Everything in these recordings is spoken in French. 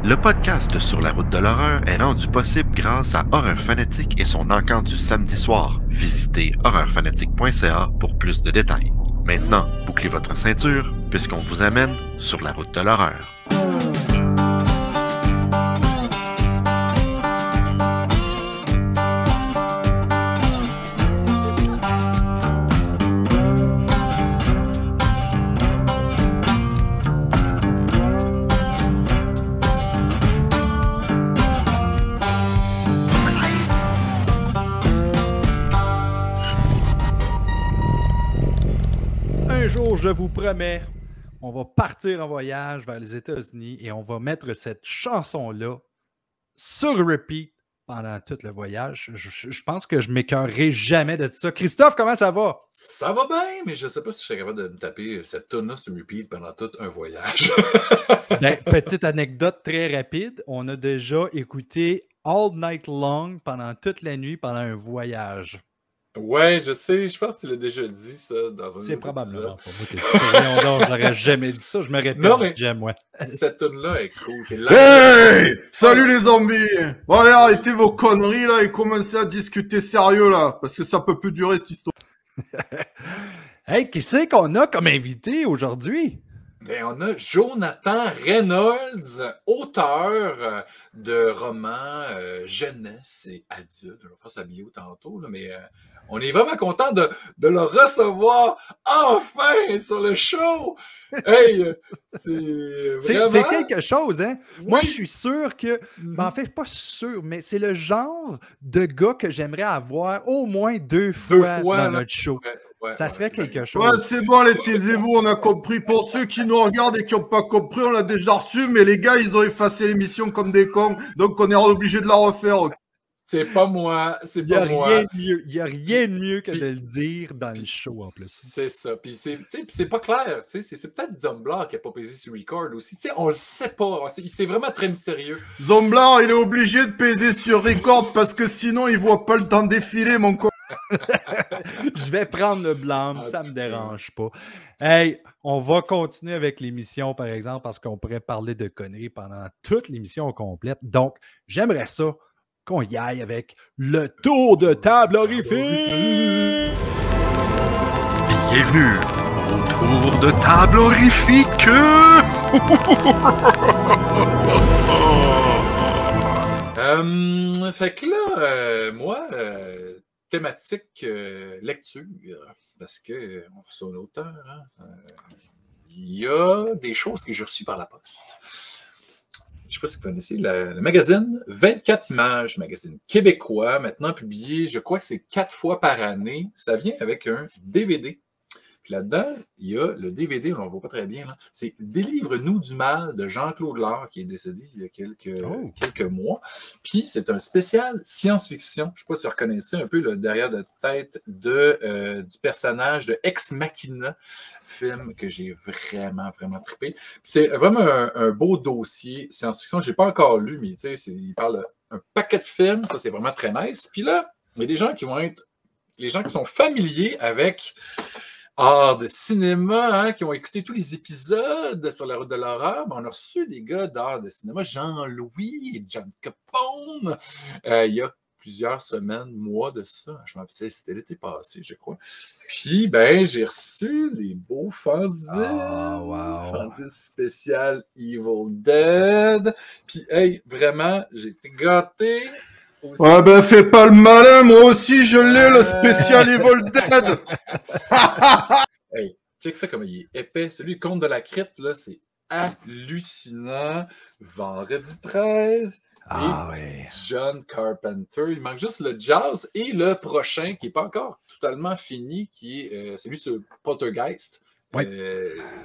Le podcast Sur la route de l'horreur est rendu possible grâce à Horreur Fanatique et son encamp du samedi soir. Visitez horreurfanatique.ca pour plus de détails. Maintenant, bouclez votre ceinture puisqu'on vous amène sur la route de l'horreur. Un jour, je vous promets, on va partir en voyage vers les États-Unis et on va mettre cette chanson-là sur repeat pendant tout le voyage. Je pense que je m'écœurerai jamais de ça. Christophe, comment ça va? Ça va bien, mais je sais pas si je serais capable de me taper cette tune-là sur repeat pendant tout un voyage. Ben, petite anecdote très rapide, on a déjà écouté All Night Long pendant toute la nuit pendant un voyage. Ouais, je sais, je pense que tu l'as déjà dit ça dans un C'est autre probablement épisode. pas moi qui ai dit ça. Voyons donc, j'aurais jamais dit ça. Je me répète, Non, mais- j'aime, moi. Cette tune-là est cool. C'est Hey! Salut les zombies! Bon allez, arrêtez vos conneries là et commencez à discuter sérieux là, parce que ça peut plus durer cette histoire. Hey, qui c'est qu'on a comme invité aujourd'hui? Ben, on a Jonathan Reynolds, auteur de romans jeunesse et adulte. Je vais faire sa bio tantôt, là, mais on est vraiment content de le recevoir enfin sur le show! Hey! C'est vraiment... C'est quelque chose, hein? Moi, Oui. je suis sûr que... Ben, en fait, pas sûr, mais c'est le genre de gars que j'aimerais avoir au moins deux fois dans là. notre show. Ouais, Ça serait quelque chose. Ouais, c'est bon, allez, taisez-vous, on a compris. Pour ceux qui nous regardent et qui n'ont pas compris, on l'a déjà reçu, mais les gars, ils ont effacé l'émission comme des cons, donc on est obligé de la refaire. ok. C'est pas moi, c'est Il n'y a pas moi. rien de mieux. Il y a rien de mieux que Puis- de le dire dans le show, en plus. C'est ça. Puis c'est pas clair. C'est peut-être Zomblar qui a pas pesé sur record aussi. T'sais, on le sait pas. C'est vraiment très mystérieux. Zomblar, il est obligé de peser sur record parce que sinon, il voit pas le temps défiler, mon con. Je vais prendre le blâme, En ça tout me cas. dérange pas. Hey, on va continuer avec l'émission, par exemple, parce qu'on pourrait parler de conneries pendant toute l'émission complète. Donc, j'aimerais ça qu'on y aille avec le tour de table horrifique. Bienvenue au tour de table horrifique! Fait que là, moi, thématique lecture, parce que on reçoit un auteur, hein, il y a des choses que j'ai reçues par la poste. Je ne sais pas si vous connaissez le magazine 24 images, magazine québécois, maintenant publié, je crois que c'est 4 fois par année. Ça vient avec un DVD. Puis là-dedans, il y a le DVD, on ne le voit pas très bien, là. C'est Délivre-nous du mal de Jean-Claude Lard, qui est décédé il y a quelques mois. Puis c'est un spécial science-fiction. Je ne sais pas si vous reconnaissez un peu le derrière de tête du personnage de Ex Machina, film que j'ai vraiment, vraiment trippé. C'est vraiment un beau dossier science-fiction. Je n'ai pas encore lu, mais tu sais, il parle d'un paquet de films. Ça, c'est vraiment très nice. Puis là, il y a des gens qui vont être... Les gens qui sont familiers avec... art de cinéma, hein, qui ont écouté tous les épisodes sur la route de l'horreur. On a reçu des gars d'art de cinéma, Jean-Louis et John Capone, il y a plusieurs semaines, mois de ça. Je m'appelle, c'était l'été passé, je crois. Puis, ben, j'ai reçu les beaux fanzines. Ah, wow. Fanzines spéciales Evil Dead. Puis, hey, vraiment, j'ai été gâté. Aussi. Ouais, ben fais pas le malin, moi aussi je l'ai, le spécial Evil Dead. Hey, check ça comme il est épais. Celui Conte de la crypte, là, c'est hallucinant. Vendredi 13. Ah et ouais. John Carpenter. Il manque juste le jazz et le prochain qui n'est pas encore totalement fini, qui est celui sur Poltergeist, Oui.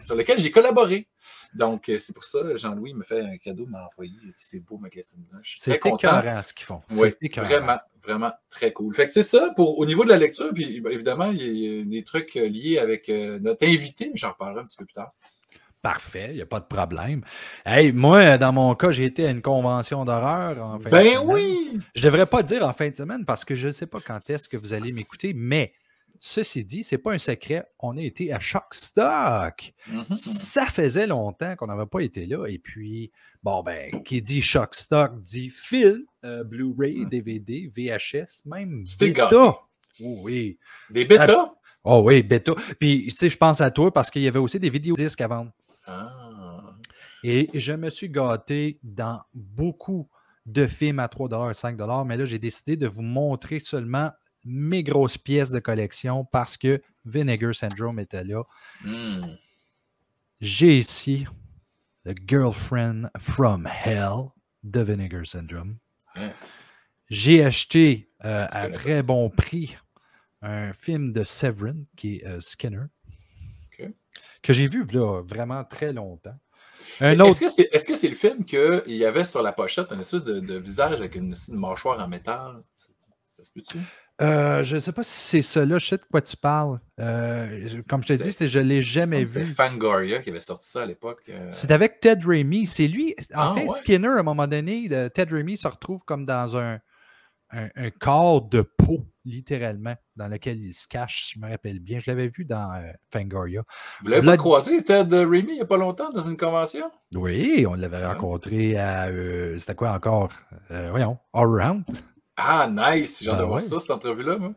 sur lequel j'ai collaboré. Donc, c'est pour ça, Jean-Louis me fait un cadeau, m'a envoyé ces beaux magazines-là. Je suis très C'est content. écœurant ce qu'ils font. Oui, C'est écœurant. vraiment, vraiment très cool. Fait que c'est ça au niveau de la lecture. Puis évidemment, il y a des trucs liés avec notre invité, mais j'en reparlerai un petit peu plus tard. Parfait, il n'y a pas de problème. Hey, moi, dans mon cas, j'ai été à une convention d'horreur en fin de semaine. Ben oui! Je devrais pas dire en fin de semaine parce que je ne sais pas quand est-ce que vous allez m'écouter, mais ceci dit, c'est pas un secret, on a été à Shockstock. Ça faisait longtemps qu'on n'avait pas été là. Et puis, bon, ben, qui dit Shockstock dit film, Blu-ray, DVD, VHS, même Tu t'es gâté. bêta. Oh, oui. Des bêtas? Oh oui, bêta. Puis, tu sais, je pense à toi parce qu'il y avait aussi des vidéodisques à vendre. Ah. Et je me suis gâté dans beaucoup de films à 3 $, 5 $, mais là, j'ai décidé de vous montrer seulement mes grosses pièces de collection parce que Vinegar Syndrome était là. J'ai ici The Girlfriend from Hell de Vinegar Syndrome. J'ai acheté à très bon prix un film de Severin qui est Skinner, que j'ai vu là, vraiment très longtemps. Est-ce que c'est le film qu'il y avait sur la pochette une espèce de visage avec une mâchoire en métal? Ça se peut-tu? Je ne sais pas si c'est ça-là. Je sais de quoi tu parles. Comme je te dis, je ne l'ai jamais vu. C'est Fangoria qui avait sorti ça à l'époque. C'est avec Ted Raimi. C'est lui. En fait, Skinner, à un moment donné, Ted Raimi se retrouve comme dans un corps de peau, littéralement, dans lequel il se cache, je me rappelle bien. Je l'avais vu dans Fangoria. Vous l'avez pas croisé, Ted Raimi, il n'y a pas longtemps, dans une convention? Oui, on l'avait rencontré à... c'était quoi encore? Voyons, All Around. Ah, nice! J'ai hâte de voir ça, cette entrevue-là, moi.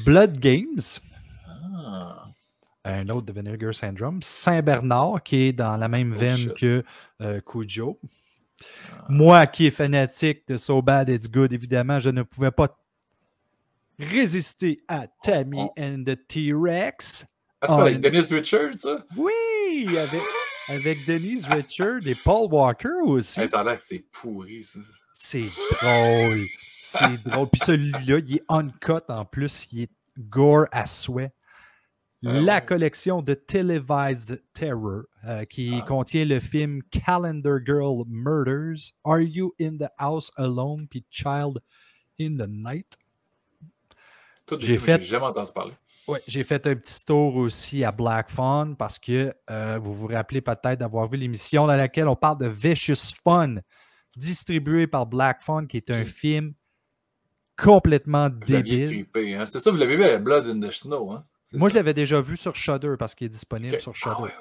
Blood Games. Un autre de Vinegar Syndrome. Saint-Bernard, qui est dans la même veine que Cujo. Moi, qui est fanatique de So Bad It's Good, évidemment, je ne pouvais pas résister à Tammy and the T-Rex. Ah, c'est pas avec Denise Richards, ça? Oui! Avec Denise Richards et Paul Walker aussi. Hey, ça a l'air que c'est pourri, ça. C'est drôle. C'est drôle. Puis celui-là, il est uncut en plus. Il est gore à souhait. La collection de Televised Terror qui contient le film Calendar Girl Murders, Are You in the House Alone, puis Child in the Night. J'ai jamais entendu parler. Ouais, j'ai fait un petit tour aussi à Black Phone parce que vous vous rappelez peut-être d'avoir vu l'émission dans laquelle on parle de Vicious Fun, distribué par Black Phone, qui est un film complètement débile. Trippé, hein? C'est ça, vous l'avez vu à Blood in the Snow, hein? Moi, je l'avais déjà vu sur Shudder parce qu'il est disponible sur Shudder. Ah, ouais,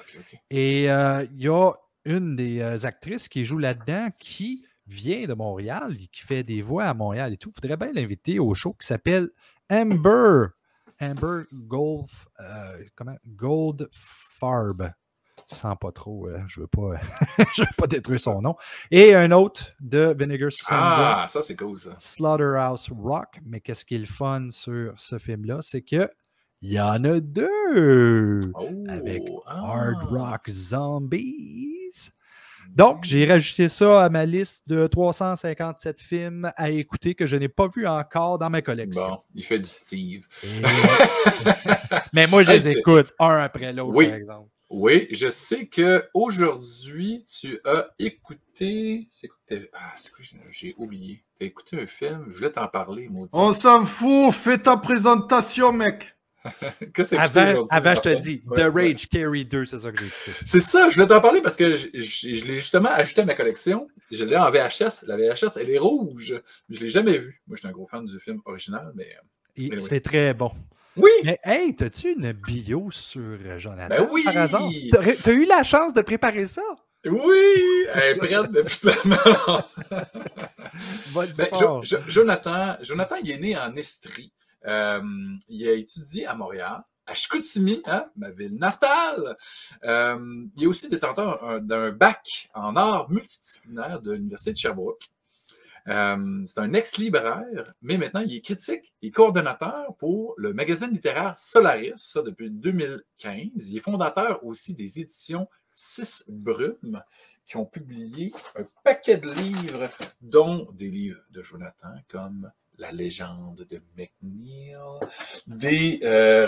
Et il y a une des actrices qui joue là-dedans qui vient de Montréal et qui fait des voix à Montréal et tout. Il faudrait bien l'inviter au show qui s'appelle Amber Goldfarb. Sans pas trop, je veux pas détruire son nom. Et un autre de Vinegar Syndrome. Ah, ça c'est cool ça. Slaughterhouse Rock. Mais qu'est-ce qui est le fun sur ce film-là, c'est que il y en a deux avec Hard Rock Zombies. Donc, j'ai rajouté ça à ma liste de 357 films à écouter que je n'ai pas vu encore dans ma collection. Bon, il fait du Steve. Mais moi, je les écoute un après l'autre, par exemple. Oui, je sais qu'aujourd'hui, tu as écouté... C'est quoi j'ai oublié. Tu as écouté un film, je voulais t'en parler, maudit. On s'en fout, fais ta présentation, mec. Avant, je te dis, The Rage Carry 2, c'est ça que j'ai écouté. C'est ça, je voulais t'en parler parce que je l'ai justement ajouté à ma collection. Je l'ai en VHS. La VHS, elle est rouge. Je ne l'ai jamais vue. Moi, je suis un gros fan du film original, mais... C'est très bon. Oui! Mais hey, t'as-tu une bio sur Jonathan? Ben oui! Par hasard? T'as eu la chance de préparer ça? Oui! Elle est prête depuis tellement longtemps. Jonathan, il est né en Estrie. Il a étudié à Montréal, à Chicoutimi, hein, ma ville natale. Il est aussi détenteur d'un bac en arts multidisciplinaires de l'Université de Sherbrooke. C'est un ex-libraire, mais maintenant il est critique et coordonnateur pour le magazine littéraire Solaris, ça depuis 2015. Il est fondateur aussi des éditions 6 Brumes, qui ont publié un paquet de livres, dont des livres de Jonathan, comme La légende de McNeil, des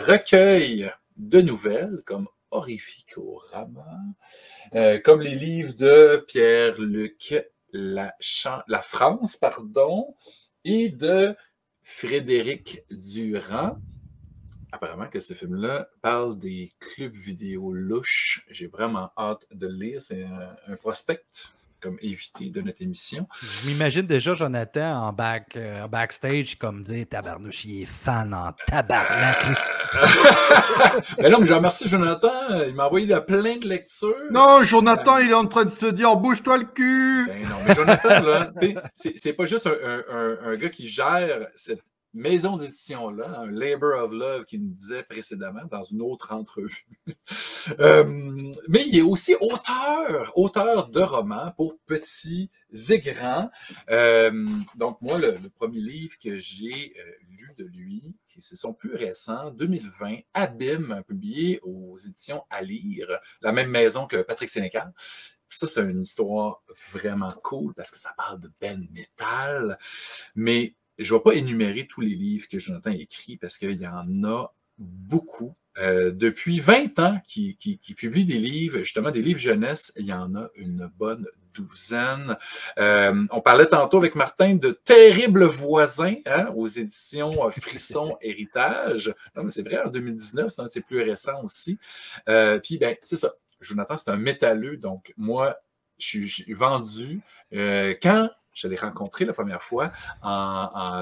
recueils de nouvelles, comme Horrificorama, comme les livres de Pierre-Luc La France, et de Frédéric Durand. Apparemment que ce film-là parle des clubs vidéo louches. J'ai vraiment hâte de le lire. C'est un prospect comme invité de notre émission. Je m'imagine déjà Jonathan en backstage comme dire tabarnouche, il est fan en tabarnak. Ben non, mais je remercie Jonathan. Il m'a envoyé plein de lectures. Non, Jonathan, il est en train de se dire bouge-toi le cul. Ben non, mais Jonathan, là, c'est pas juste un gars qui gère cette maison d'édition-là, un Labor of Love qui nous disait précédemment dans une autre entrevue. Mais il est aussi auteur de romans pour petits et grands. Donc moi, le premier livre que j'ai lu de lui, c'est son plus récent, 2020, Abîme, publié aux éditions À lire, la même maison que Patrick Sénécal. Ça, c'est une histoire vraiment cool parce que ça parle de Ben Metal, mais je ne vais pas énumérer tous les livres que Jonathan a écrits parce qu'il y en a beaucoup. Depuis 20 ans qu'il publie des livres, justement des livres jeunesse, il y en a une bonne douzaine. On parlait tantôt avec Martin de Terribles voisins aux éditions Frisson Héritage. Non, mais c'est vrai, en 2019, c'est plus récent aussi. Puis, ben, c'est ça. Jonathan, c'est un métalleux, donc moi, je suis vendu. Quand je l'ai rencontré la première fois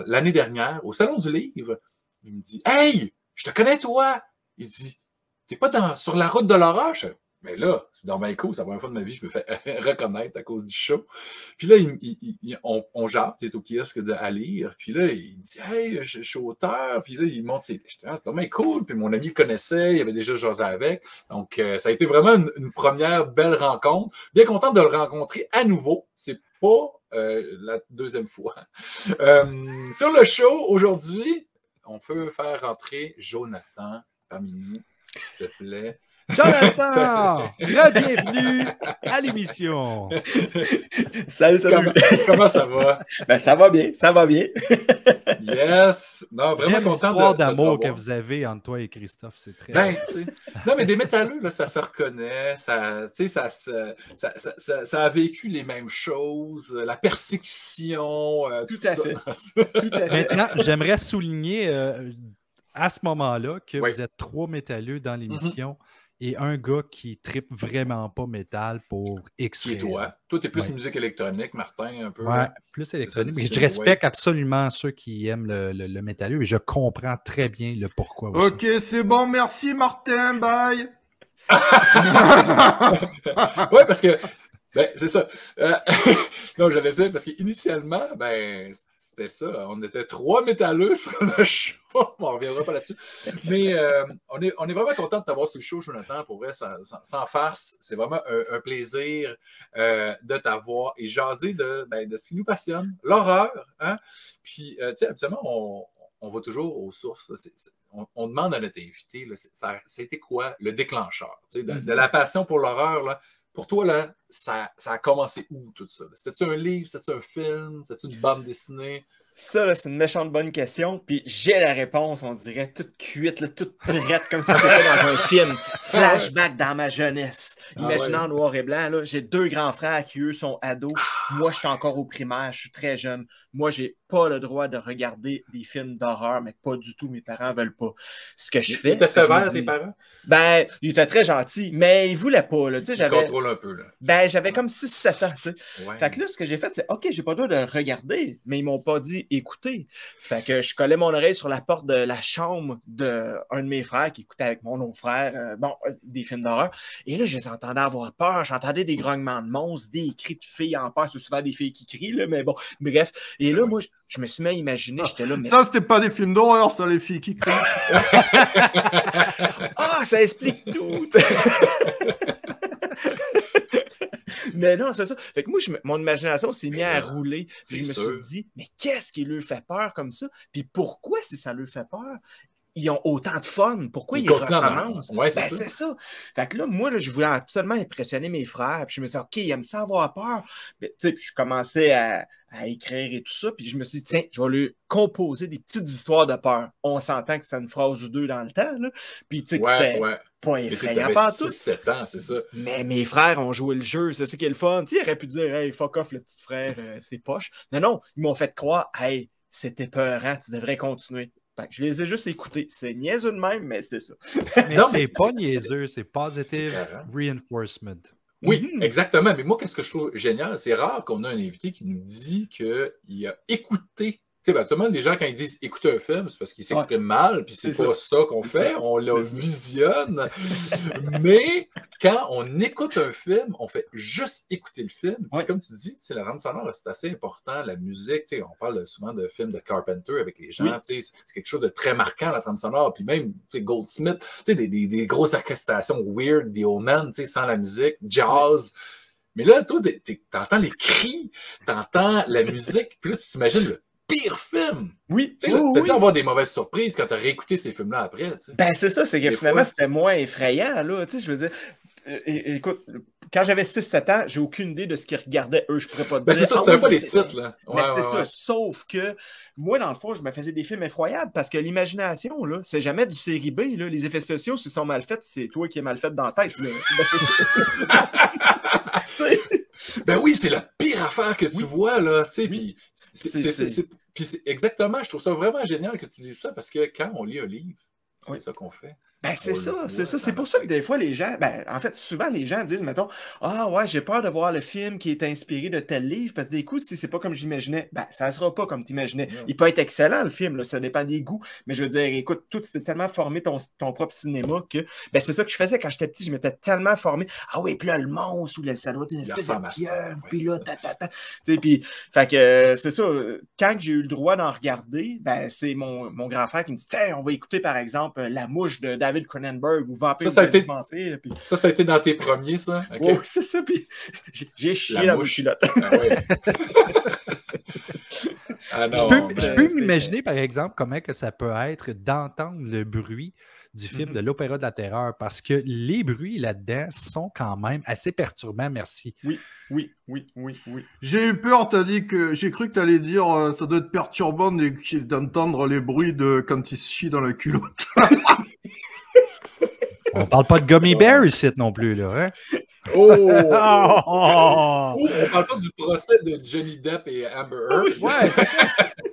l'année dernière au Salon du Livre. Il me dit « Hey, je te connais toi! » Il dit « T'es pas sur la route de l'horreur? » Mais là, c'est dans ma cool, c'est la première fois de ma vie, je me fais reconnaître à cause du show. Puis là, on jase, il est au kiosque à lire. Puis là, il me dit « Hey, je suis auteur. » Puis là, il montre ses... C'est vraiment cool. Puis mon ami le connaissait, il avait déjà jasé avec. Donc, ça a été vraiment une première belle rencontre. Bien content de le rencontrer à nouveau. C'est pas la deuxième fois. Sur le show, aujourd'hui, on peut faire rentrer Jonathan parmi nous, s'il te plaît. Jonathan! Bienvenue à l'émission! Salut. Comment ça va? Ben, ça va bien. Yes! Non, vraiment J'aime content l'histoire de d'amour te que revoir. vous avez entre toi et Christophe, c'est très... Ben, tu sais. Non, mais des métalleux, là, ça se reconnaît, ça a vécu les mêmes choses, la persécution, Tout tout à ça. fait. Tout à fait. Maintenant, j'aimerais souligner à ce moment-là que Oui. vous êtes 3 métalleux dans l'émission et un gars qui trippe vraiment pas métal pour X. Qui est toi? Toi, t'es plus Ouais. musique électronique, Martin, un peu. Ouais, là. plus électronique. ça, Mais c'est je le respecte absolument ceux qui aiment le métalleux et je comprends très bien le pourquoi aussi. Ok, c'est bon, merci Martin, bye. Ouais, parce que, ben, c'est ça. Non, j'allais dire, parce qu'initialement, ben, c'était ça. On était 3 métalleux sur le show. On ne reviendra pas là-dessus. Mais on est vraiment content de t'avoir sur le show, Jonathan. Pour vrai, sans farce, c'est vraiment un plaisir de t'avoir et jaser de ce qui nous passionne, l'horreur. Hein? Puis, tu sais, habituellement, on va toujours aux sources. On demande à notre invité, là, ça a été quoi le déclencheur? Tu sais, de la passion pour l'horreur, là. Pour toi, là, ça a commencé où, tout ça? C'était-tu un livre? C'était-tu un film? C'était-tu une bande dessinée? Ça, là, c'est une méchante bonne question. Puis j'ai la réponse, on dirait, toute cuite, là, toute prête, comme si c'était dans un film. Flashback dans ma jeunesse. Imaginez en noir et blanc, là, j'ai 2 grands frères qui, eux, sont ados. Moi, je suis encore au primaire, je suis très jeune. Moi, j'ai pas le droit de regarder des films d'horreur, mais pas du tout. Mes parents veulent pas. Ce que je fais. Ils étaient c'est que je me sévères, dis, tes parents? Ben, ils étaient très gentils, mais ils voulaient pas, là. Tu sais, Ils j'avais. contrôlent un peu, là. Ben, j'avais comme 6-7 ans, tu sais. Ouais. Fait que là, ce que j'ai fait, c'est OK, j'ai pas le droit de regarder, mais ils m'ont pas dit écouter. Fait que je collais mon oreille sur la porte de la chambre d'un de mes frères qui écoutait avec mon autre frère, des films d'horreur. Et là, je les entendais avoir peur. J'entendais des grognements de monstres, des cris de filles en peur. C'est souvent des filles qui crient, là, mais bon, bref. Et là, moi, je me suis mis à imaginer, j'étais là, mais... Ça, c'était pas des films d'horreur, ça, les filles qui crient. Ah, ça explique tout! Mais non, c'est ça. Fait que moi, mon imagination s'est mise à rouler. Puis je me suis dit, mais qu'est-ce qui leur fait peur comme ça? Puis pourquoi, si ça leur fait peur, ils ont autant de fun? Pourquoi ils recommencent? Ouais, c'est ça. Fait que là, moi, là, je voulais absolument impressionner mes frères. Puis je me suis dit, OK, ils aiment ça avoir peur. Mais, tu sais, je commençais à écrire et tout ça. Puis je me suis dit, tiens, je vais leur composer des petites histoires de peur. On s'entend que c'était une phrase ou deux dans le temps, là. Puis tu sais, que c'était pas effrayant pas tout. 6-7 ans, c'est ça. Mais mes frères ont joué le jeu, c'est ça qui est le fun. Tu sais, ils auraient pu dire, hey, fuck off, le petit frère, c'est poche. Non, ils m'ont fait croire, hey, c'était peurant, tu devrais continuer. Fait que je les ai juste écoutés. C'est niaiseux de même, mais c'est ça. Mais non, c'est pas niaiseux, c'est positive reinforcement. Oui, exactement. Mais moi, qu'est-ce que je trouve génial? C'est rare qu'on a un invité qui nous dit qu'il a écouté. Tu sais, habituellement, les gens, quand ils disent écouter un film, c'est parce qu'ils s'expriment mal, puis c'est pas ça qu'on fait, on le visionne. Mais quand on écoute un film, on fait juste écouter le film. Puis comme tu dis, la trame sonore, c'est assez important. La musique, tu sais, on parle souvent de films de Carpenter avec les gens. Tu sais, c'est quelque chose de très marquant, la trame sonore. Puis même, tu sais, Goldsmith, tu sais, des grosses orchestrations weird, The Old Man, tu sais, sans la musique, jazz. Mais là, toi, t'entends les cris, t'entends la musique, puis là, tu t'imagines le pire film. Oui. Tu sais, t'as dû avoir des mauvaises surprises quand t'as réécouté ces films-là après. Tu sais. Ben, c'est ça, c'est que finalement, c'était moins effrayant, là. Tu sais, je veux dire, écoute, quand j'avais 6-7 ans, j'ai aucune idée de ce qu'ils regardaient, eux. Je pourrais pas te dire. Ben, c'est ça, tu savais pas les titres, là. Mais c'est ça, sauf que moi, dans le fond, je me faisais des films effroyables parce que l'imagination, là, c'est jamais du série B, là. Les effets spéciaux, s'ils sont mal faits, c'est toi qui es mal fait dans la tête, là. Ben, c'est ça. Ben oui, c'est la pire affaire que tu vois, là, tu sais, puis c'est exactement, je trouve ça vraiment génial que tu dises ça, parce que quand on lit un livre, c'est ça qu'on fait. Ben, c'est ça, c'est ça. C'est pour ça que des fois, les gens, ben, en fait, souvent, les gens disent, mettons, ah ouais, j'ai peur de voir le film qui est inspiré de tel livre, parce que des coups, si c'est pas comme j'imaginais, ben, ça sera pas comme tu imaginais. Il peut être excellent, le film, là, ça dépend des goûts, mais je veux dire, écoute, tout, c'était tellement formé ton propre cinéma que, ben, c'est ça que je faisais quand j'étais petit, je m'étais tellement formé. Ah oui, puis là, le monstre, ou ça doit être une espèce de pieuvre, puis là, tu sais, puis, fait que, c'est ça, quand j'ai eu le droit d'en regarder, ben, c'est mon grand frère qui me dit, tiens, on va écouter, par exemple, La Mouche de David Cronenberg ou Vampire ça a été puis... ça a été dans tes premiers, ça? Okay. Oh, c'est ça, puis j'ai chié la mouche culotte. Ah non, je peux m'imaginer, par exemple, comment que ça peut être d'entendre le bruit du film de l'Opéra de la Terreur, parce que les bruits là-dedans sont quand même assez perturbants, merci. Oui. J'ai eu peur, j'ai cru que t'allais dire ça doit être perturbant d'entendre les bruits de quand il se chie dans la culotte. On parle pas de Gummy Bear ici non plus, là, hein? On parle pas du procès de Johnny Depp et Amber Heard. Ouais, c'est ça.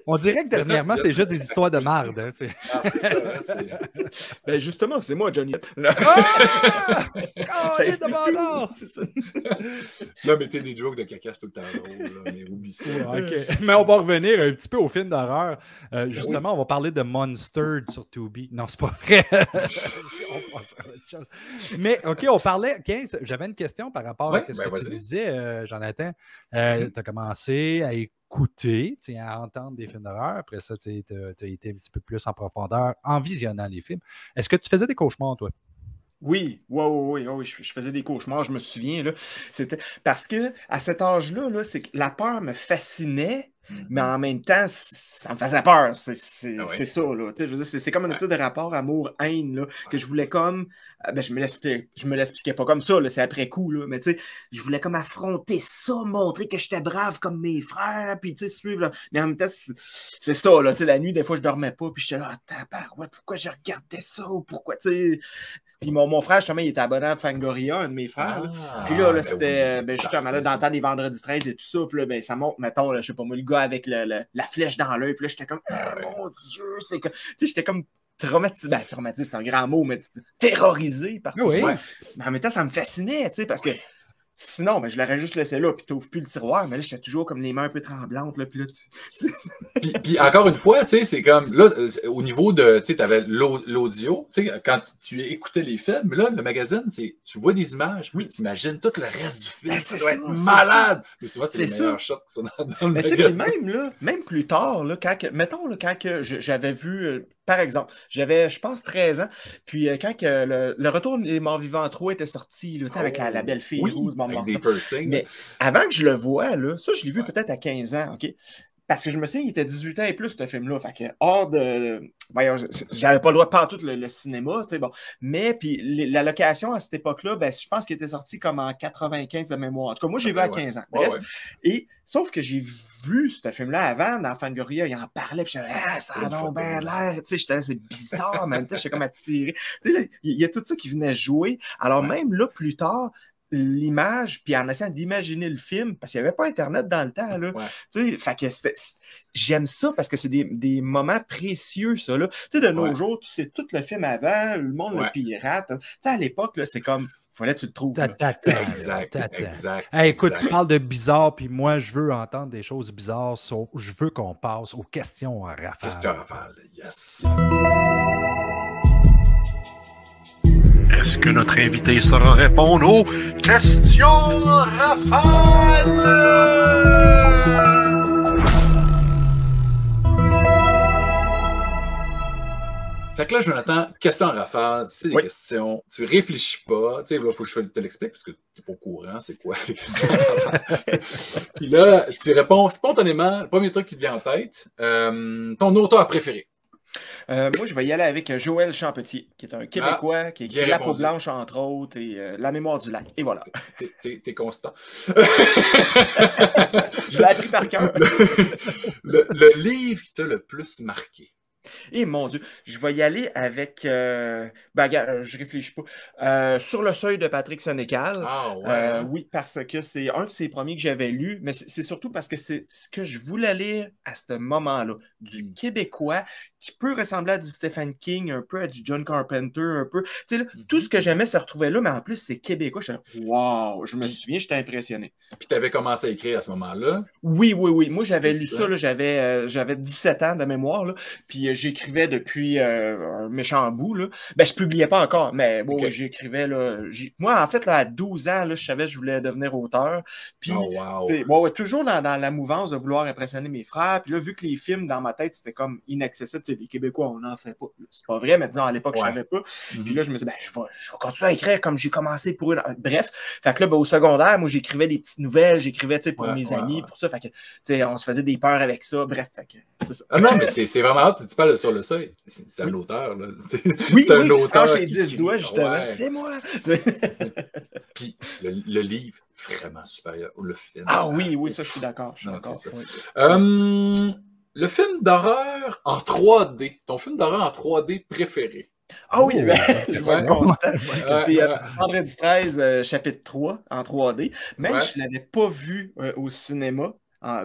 On dirait que dernièrement, c'est juste des histoires de marde. Hein, c'est ça. Ben justement, c'est moi, Johnny Depp. Ça est de c'est ça. Non, mais t'es des jokes de caca, c'est tout le temps drôle. Mais oublie ça. Okay. Mais on va revenir un petit peu au film d'horreur. Justement, on va parler de Monster sur Tubi. Non, c'est pas vrai. Mais, OK, on parlait... Okay, j'avais une question par rapport à ce que tu disais, Jonathan. Tu as commencé à écouter, à entendre des films d'horreur. Après ça, tu as été un petit peu plus en profondeur en visionnant les films. Est-ce que tu faisais des cauchemars, toi? Oui, je faisais des cauchemars, je me souviens, là. C'était parce que à cet âge-là, là, c'est que la peur me fascinait, mais en même temps, ça me faisait peur. C'est ça, là. Je veux dire, c'est comme une espèce de rapport amour-haine, là, que je voulais comme... Ben, je me l'expliquais pas comme ça, là, c'est après coup, là, mais tu sais, je voulais comme affronter ça, montrer que j'étais brave comme mes frères, puis tu sais, suivre, là. Mais en même temps, c'est ça, là, tu sais, la nuit, des fois, je dormais pas, puis j'étais là, pourquoi je regardais ça, ou pourquoi, tu sais... Puis mon frère, justement, il était abonné à Fangoria, un de mes frères. Puis là, c'était justement là, dans le temps des vendredis 13 et tout ça. Puis là, ben, ça monte, mettons, là, je sais pas moi, le gars avec la flèche dans l'œil. Puis là, j'étais comme, mon Dieu, c'est comme. Tu sais, j'étais comme traumatisé. Ben, traumatisé, c'est un grand mot, mais terrorisé par tout ça. Mais en même temps, ça me fascinait, tu sais, parce que. Sinon, ben, je l'aurais juste laissé là, puis tu n'ouvres plus le tiroir, mais là, j'étais toujours comme les mains un peu tremblantes, là, puis là, puis encore une fois, tu sais, c'est comme, là, au niveau de, tu sais, tu avais l'audio, tu sais, quand tu écoutais les films, là, le magazine, c'est, tu vois des images, oui, tu imagines tout le reste du film, ça doit être malade! Mais souvent, c'est les meilleurs shots qui sont dans le magazine. Même, là, même plus tard, là, mettons, là, quand j'avais vu... Par exemple, j'avais, je pense, 13 ans. Puis quand le Retour des Morts-Vivants 3 était sorti, là, avec la belle fille rouge, avec des piercings. Mais avant que je le voie, là, ça, je l'ai vu peut-être à 15 ans, OK? Parce que je me souviens, il était 18 ans et plus, ce film-là. Fait que, hors de... Voyons, j'avais pas le droit de parler tout le cinéma, tu sais, bon. Mais, puis, la location à cette époque-là, ben, je pense qu'il était sorti comme en 95 de mémoire. En tout cas, moi, j'ai vu à 15 ans. Bref. Et, sauf que j'ai vu ce film-là avant, dans Fangoria, il en parlait, puis je disais, ça a donc bien l'air, tu sais, c'est bizarre, mais en même temps, j'étais comme attiré. Tu sais, il y a tout ça qui venait jouer. Alors, même là, plus tard, l'image, puis en essayant d'imaginer le film, parce qu'il n'y avait pas Internet dans le temps, là. Tu sais, fait que j'aime ça parce que c'est des moments précieux, ça, là. Tu sais, de nos jours, tu sais tout le film avant, le monde le pirate. Tu sais, à l'époque, là, c'est comme, Fallait que tu le trouves. Là. Exact. Hey, écoute, tu parles de bizarre, puis moi, je veux entendre des choses bizarres. Je veux qu'on passe aux questions à rafale. Question rafale, yes. Est-ce que notre invité saura répondre aux questions rafales? Fait que là, Jonathan, question en rafale, c'est des questions, tu réfléchis pas, tu sais, là, il faut que je te l'explique parce que tu n'es pas au courant, c'est quoi les questions en rafale. Puis là, tu réponds spontanément, le premier truc qui te vient en tête, ton auteur préféré. Moi, je vais y aller avec Joël Champetier, qui est un Québécois, qui écrit La peau blanche, entre autres, et La mémoire du lac. Et voilà. T'es constant. Je l'ai appris par cœur. Le livre qui t'a le plus marqué. Et mon Dieu, je vais y aller avec. Je réfléchis pas. Sur le seuil de Patrick Sénécal. Ah ouais. Oui, parce que c'est un de ses premiers que j'avais lu, mais c'est surtout parce que c'est ce que je voulais lire à ce moment-là. Du Québécois qui peut ressembler à du Stephen King, un peu à du John Carpenter, un peu. Tu sais, là, tout ce que j'aimais se retrouvait là, mais en plus, c'est québécois. Je suis là, wow, je me souviens, j'étais impressionné. Puis tu avais commencé à écrire à ce moment-là. Oui. Moi, j'avais lu ça, là, j'avais 17 ans de mémoire, là, puis j'écrivais depuis un méchant bout. Là. Ben, je publiais pas encore, mais bon, j'écrivais. Là, moi, en fait, là, à 12 ans, là, je savais que je voulais devenir auteur. Puis, toujours dans la mouvance de vouloir impressionner mes frères. Puis là, vu que les films, dans ma tête, c'était comme inaccessible. Les Québécois, on n'en fait pas. C'est pas vrai, mais disons, à l'époque, je savais pas. Puis là, je me disais, je vais continuer à écrire comme j'ai commencé pour une. Bref, fait que là, au secondaire, moi, j'écrivais des petites nouvelles, j'écrivais pour mes amis, pour ça. Fait que, on se faisait des peurs avec ça. Bref, fait que, c'est ça. Ah non, mais c'est vraiment hâte. Tu parles sur le seuil. C'est un auteur, là. Oui, c'est un auteur. Les 10 doigts, justement. Ouais. C'est moi. Puis le livre, vraiment supérieur. Ou le film. Ah oui, ça, je suis d'accord. Le film d'horreur en 3D. Ton film d'horreur en 3D préféré. Ah oui, je vois constant. C'est Vendredi 13, chapitre 3, en 3D. Même si je ne l'avais pas vu au cinéma.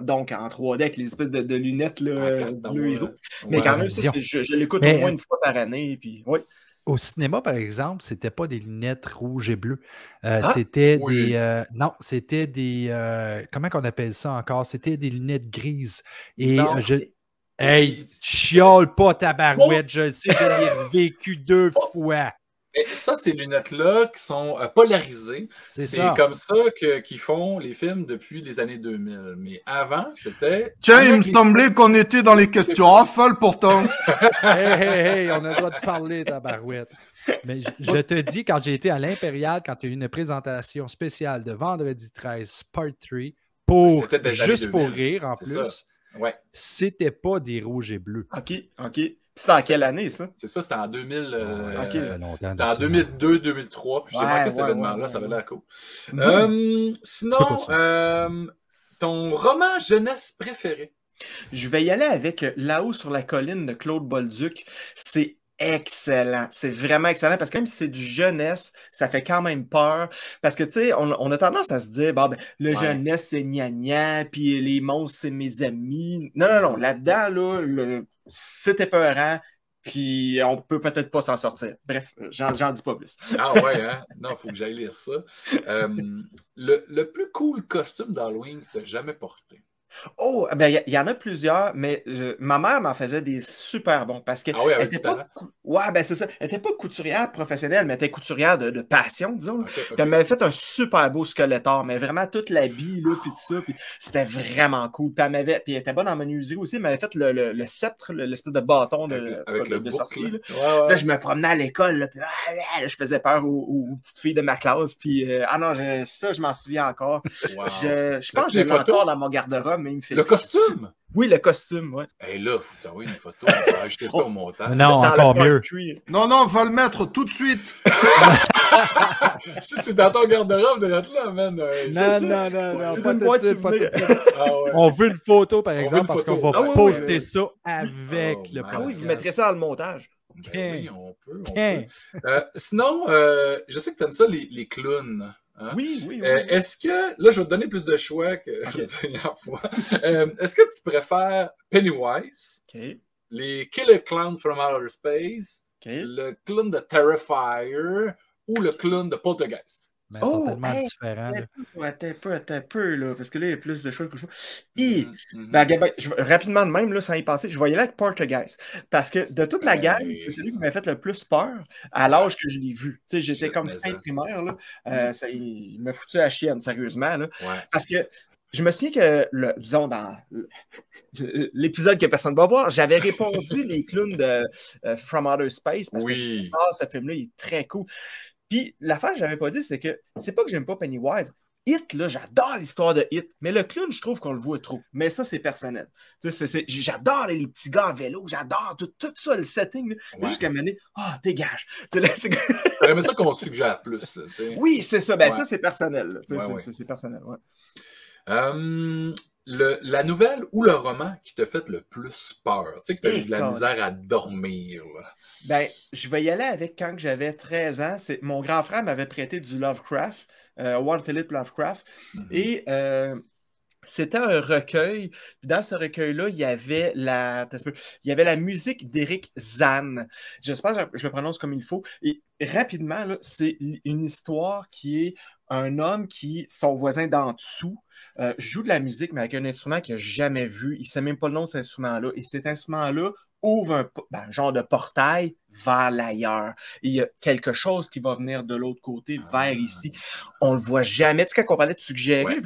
Donc en 3D avec les espèces de lunettes bleues et rouges. Mais quand même, je l'écoute au moins une fois par année. Puis, Au cinéma, par exemple, c'était pas des lunettes rouges et bleues. C'était des. Non, c'était des. Comment qu'on appelle ça encore? C'était des lunettes grises. Et hey, chiole pas tabarouette, je le sais, je l'ai revécu 2 fois. Et ça, ces lunettes-là qui sont polarisées, c'est comme ça qu'ils font les films depuis les années 2000. Mais avant, c'était... Tiens, il me semblait qu'on était dans les questions rafales pourtant. Hey, on a le droit de parler, tabarouette. Mais je te dis, quand j'ai été à l'Impérial, quand il y a eu une présentation spéciale de Vendredi 13, Part 3, juste pour rire en plus, c'était pas des rouges et bleus. OK. C'était en quelle année, ça? C'est ça, c'était en 2000. C'était en 2002-2003. J'ai manqué cet événement-là, ça avait l'air cool. Sinon, ton roman jeunesse préféré? Je vais y aller avec Là-haut sur la colline de Claude Bolduc. C'est excellent. C'est vraiment excellent parce que même si c'est du jeunesse, ça fait quand même peur. Parce que, tu sais, on a tendance à se dire, le jeunesse, c'est gna-gna, puis les monstres, c'est mes amis. Non. Là-dedans, là, c'est épeurant, puis on peut peut-être pas s'en sortir. Bref, j'en dis pas plus. Ah ouais, hein? Non, il faut que j'aille lire ça. Le plus cool costume d'Halloween que tu n'as jamais porté? Oh, ben il y en a plusieurs, mais ma mère m'en faisait des super bons parce que avec du talent. Ouais, ben c'est ça. Elle n'était pas couturière professionnelle, mais elle était couturière de passion, disons. Puis elle m'avait fait un super beau squelettor, mais vraiment toute l'habit, là, puis tout ça. Puis c'était vraiment cool. Puis elle était bonne en menuiserie aussi. Elle m'avait fait le sceptre, l'espèce de bâton de sorcier. Là. Là, je me promenais à l'école, là, puis je faisais peur aux petites filles de ma classe. Puis ça, je m'en souviens encore. Wow. Je pense que je l'ai encore dans mon garde-robe. Le costume? Oui, le costume, ouais. Et là, il faut t'envoyer une photo. On va ajouter ça au montage. Non, encore mieux. Non, on va le mettre tout de suite. Si c'est dans ton garde-robe de notre là, man. Non. C'est une boîte On veut une photo, par exemple, parce qu'on va poster ça avec le podcast. Ah oui, vous mettrez ça dans le montage. Ben oui, on peut. Sinon, je sais que tu aimes ça, les clowns. Hein? Oui. Est-ce que, là, je vais te donner plus de choix que la dernière fois. Est-ce que tu préfères Pennywise, les Killer Clowns from Outer Space, le clown de Terrifier ou le clown de Poltergeist? Mais ils sont tellement différents. Attends un peu, là, parce que là, il y a plus de choix que le faut. Ben, rapidement de même, là, sans y passer, je vais y aller avec Poltergeist. Parce que de toute la gang, c'est celui qui m'a fait le plus peur à l'âge que je l'ai vu. Tu sais, j'étais comme fin primaire, là. Il m'a foutu à chienne, sérieusement, là. Parce que je me souviens que, disons, dans l'épisode que personne ne va voir, j'avais répondu les clowns de From Outer Space parce que ce film-là, il est très cool. Puis l'affaire que je n'avais pas dit, c'est que c'est pas que j'aime pas Pennywise. Hit, là, j'adore l'histoire de Hit, mais le clown, je trouve qu'on le voit trop. Mais ça, c'est personnel. J'adore les petits gars en vélo, j'adore tout ça, le setting. Là, jusqu'à me dire, dégage. J'aimerais ça qu'on suggère plus. Là, oui, c'est ça. Ben, ça, c'est personnel. C'est personnel, ouais. La nouvelle ou le roman qui t'a fait le plus peur? Tu sais que tu as eu de la misère à dormir. Là. Ben, je vais y aller avec quand j'avais 13 ans. Mon grand frère m'avait prêté du Lovecraft, Howard Philip Lovecraft. Et c'était un recueil. Puis dans ce recueil-là, il y avait la musique d'Éric Zann. J'espère que je le prononce comme il faut. Et rapidement, là, c'est une histoire qui est un homme qui, son voisin d'en dessous, joue de la musique, mais avec un instrument qu'il n'a jamais vu. Il ne sait même pas le nom de cet instrument-là. Et cet instrument-là ouvre un genre de portail vers l'ailleurs. Et il y a quelque chose qui va venir de l'autre côté, vers ici. On ne le voit jamais. Tu sais, quand on parlait de suggérer,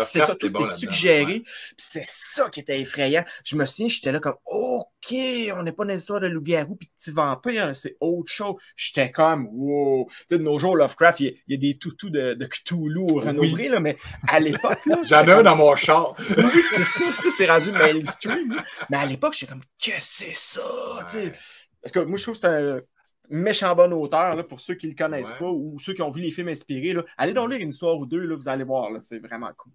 c'est ça, tout est suggéré. C'est ça qui était effrayant. Je me souviens, j'étais là comme, OK, on n'est pas dans l'histoire de loup-garou puis de petit vampire, c'est autre chose. J'étais comme, wow. Tu sais, de nos jours, Lovecraft, il y a des toutous de Cthulhu renommés, là, mais à l'époque, j'en ai un dans mon char. Oui, c'est ça. C'est rendu mainstream. Mais à l'époque, j'étais comme, que c'est ça? Ouais. Parce que moi, je trouve que c'est un méchant bon auteur, là, pour ceux qui ne le connaissent pas ou ceux qui ont vu les films inspirés. Là. Allez donc lire une histoire ou deux, là, vous allez voir, c'est vraiment cool.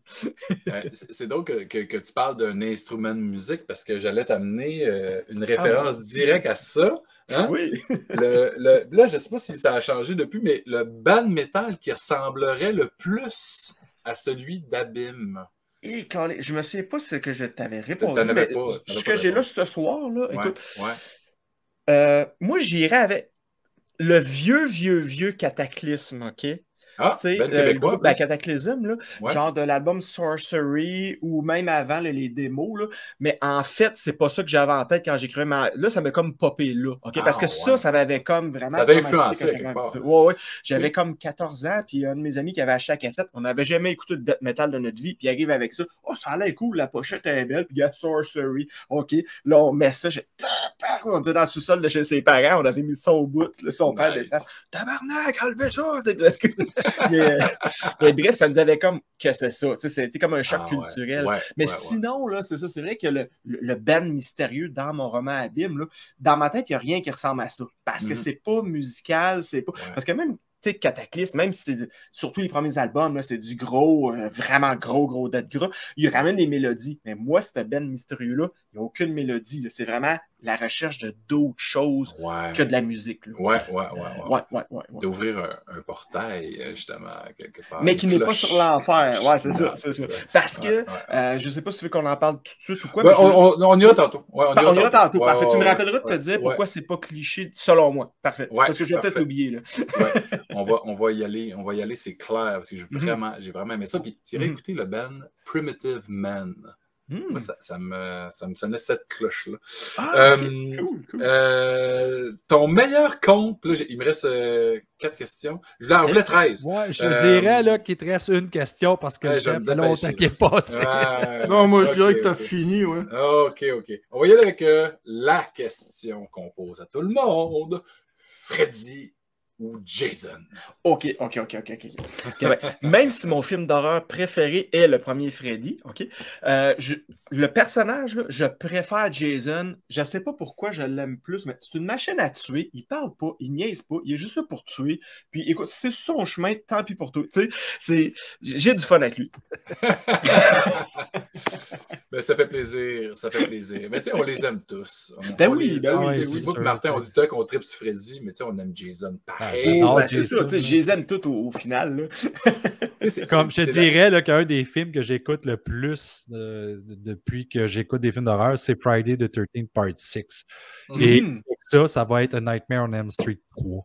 C'est donc que tu parles d'un instrument de musique parce que j'allais t'amener une référence directe à ça. Hein? Oui. Là, je ne sais pas si ça a changé depuis, mais le band metal qui ressemblerait le plus à celui d'Abîme. Et quand je me souviens pas ce que je t'avais répondu, mais ce que j'ai là ce soir, là, écoute, moi, j'irais avec le vieux Cataclysme, OK? Le groupe Cataclysm, là, genre de l'album Sorcery ou même avant les démos, là, mais en fait, c'est pas ça que j'avais en tête quand j'écrivais. Là, ça m'a comme popé là, OK? Parce que ça m'avait comme vraiment... Ça avait influencé. J'avais comme 14 ans, puis un de mes amis qui avait acheté la cassette, on n'avait jamais écouté de death metal de notre vie, puis il arrive avec ça. Oh, ça allait cool, la pochette est belle, puis il y a Sorcery, OK? Là, on met ça, on était dans le sous-sol de chez ses parents, on avait mis ça au bout, là, son père descend. Tabarnak, enlevez ça! Mais bref, ça nous avait comme que c'est ça. C'était comme un choc culturel. Sinon, là, c'est ça. C'est vrai que le band mystérieux dans mon roman Abîme, là, dans ma tête, il n'y a rien qui ressemble à ça. Parce que c'est pas musical, c'est pas. Parce que même. Cataclysme, même si c'est surtout les premiers albums, là, c'est du gros, vraiment gros death gras, il y a quand même des mélodies. Mais moi, ce band mystérieux-là, il n'y a aucune mélodie. Là. C'est vraiment la recherche de d'autres choses que de la musique. Là. Ouais. D'ouvrir un portail, justement, quelque part. Mais qui n'est pas sur l'enfer. Ouais, c'est ça. Parce que, je ne sais pas si tu veux qu'on en parle tout de suite ou quoi. On ira tantôt. On ira tantôt. Parfait. Tu me rappelleras de te dire pourquoi c'est pas cliché, selon moi. Parfait. Parce que je vais peut-être l'oublier. Là. On va y aller, c'est clair, parce que j'ai vraiment aimé ça. Puis tu irais écouter le band Primitive Man. Moi, ça me sonnait cette cloche-là. Cool. Ton meilleur conte, là, il me reste 4 questions. Je voulais 13. Ouais, je dirais là, qu'il te reste une question parce que ça fait longtemps qu'il est passé. Non, moi, je dirais que tu as fini. Ouais. OK. On va y aller avec la question qu'on pose à tout le monde. Freddy ou Jason? OK. Même si mon film d'horreur préféré est le premier Freddy, OK, le personnage, là, je préfère Jason. Je ne sais pas pourquoi je l'aime plus, mais c'est une machine à tuer. Il parle pas, il niaise pas, il est juste là pour tuer. Puis écoute, si c'est sur son chemin, tant pis pour toi. J'ai du fun avec lui. Ben, ça fait plaisir. Mais tu sais, on les aime tous. Oui. Martin, on dit qu'on tripe sur Freddy, mais tu sais, on aime Jason pareil. C'est ça, je les aime tous au final. Comme je dirais là, qu'un des films que j'écoute le plus depuis que j'écoute des films d'horreur, c'est Friday the 13th Part 6. Et ça va être A Nightmare on Elm Street 3.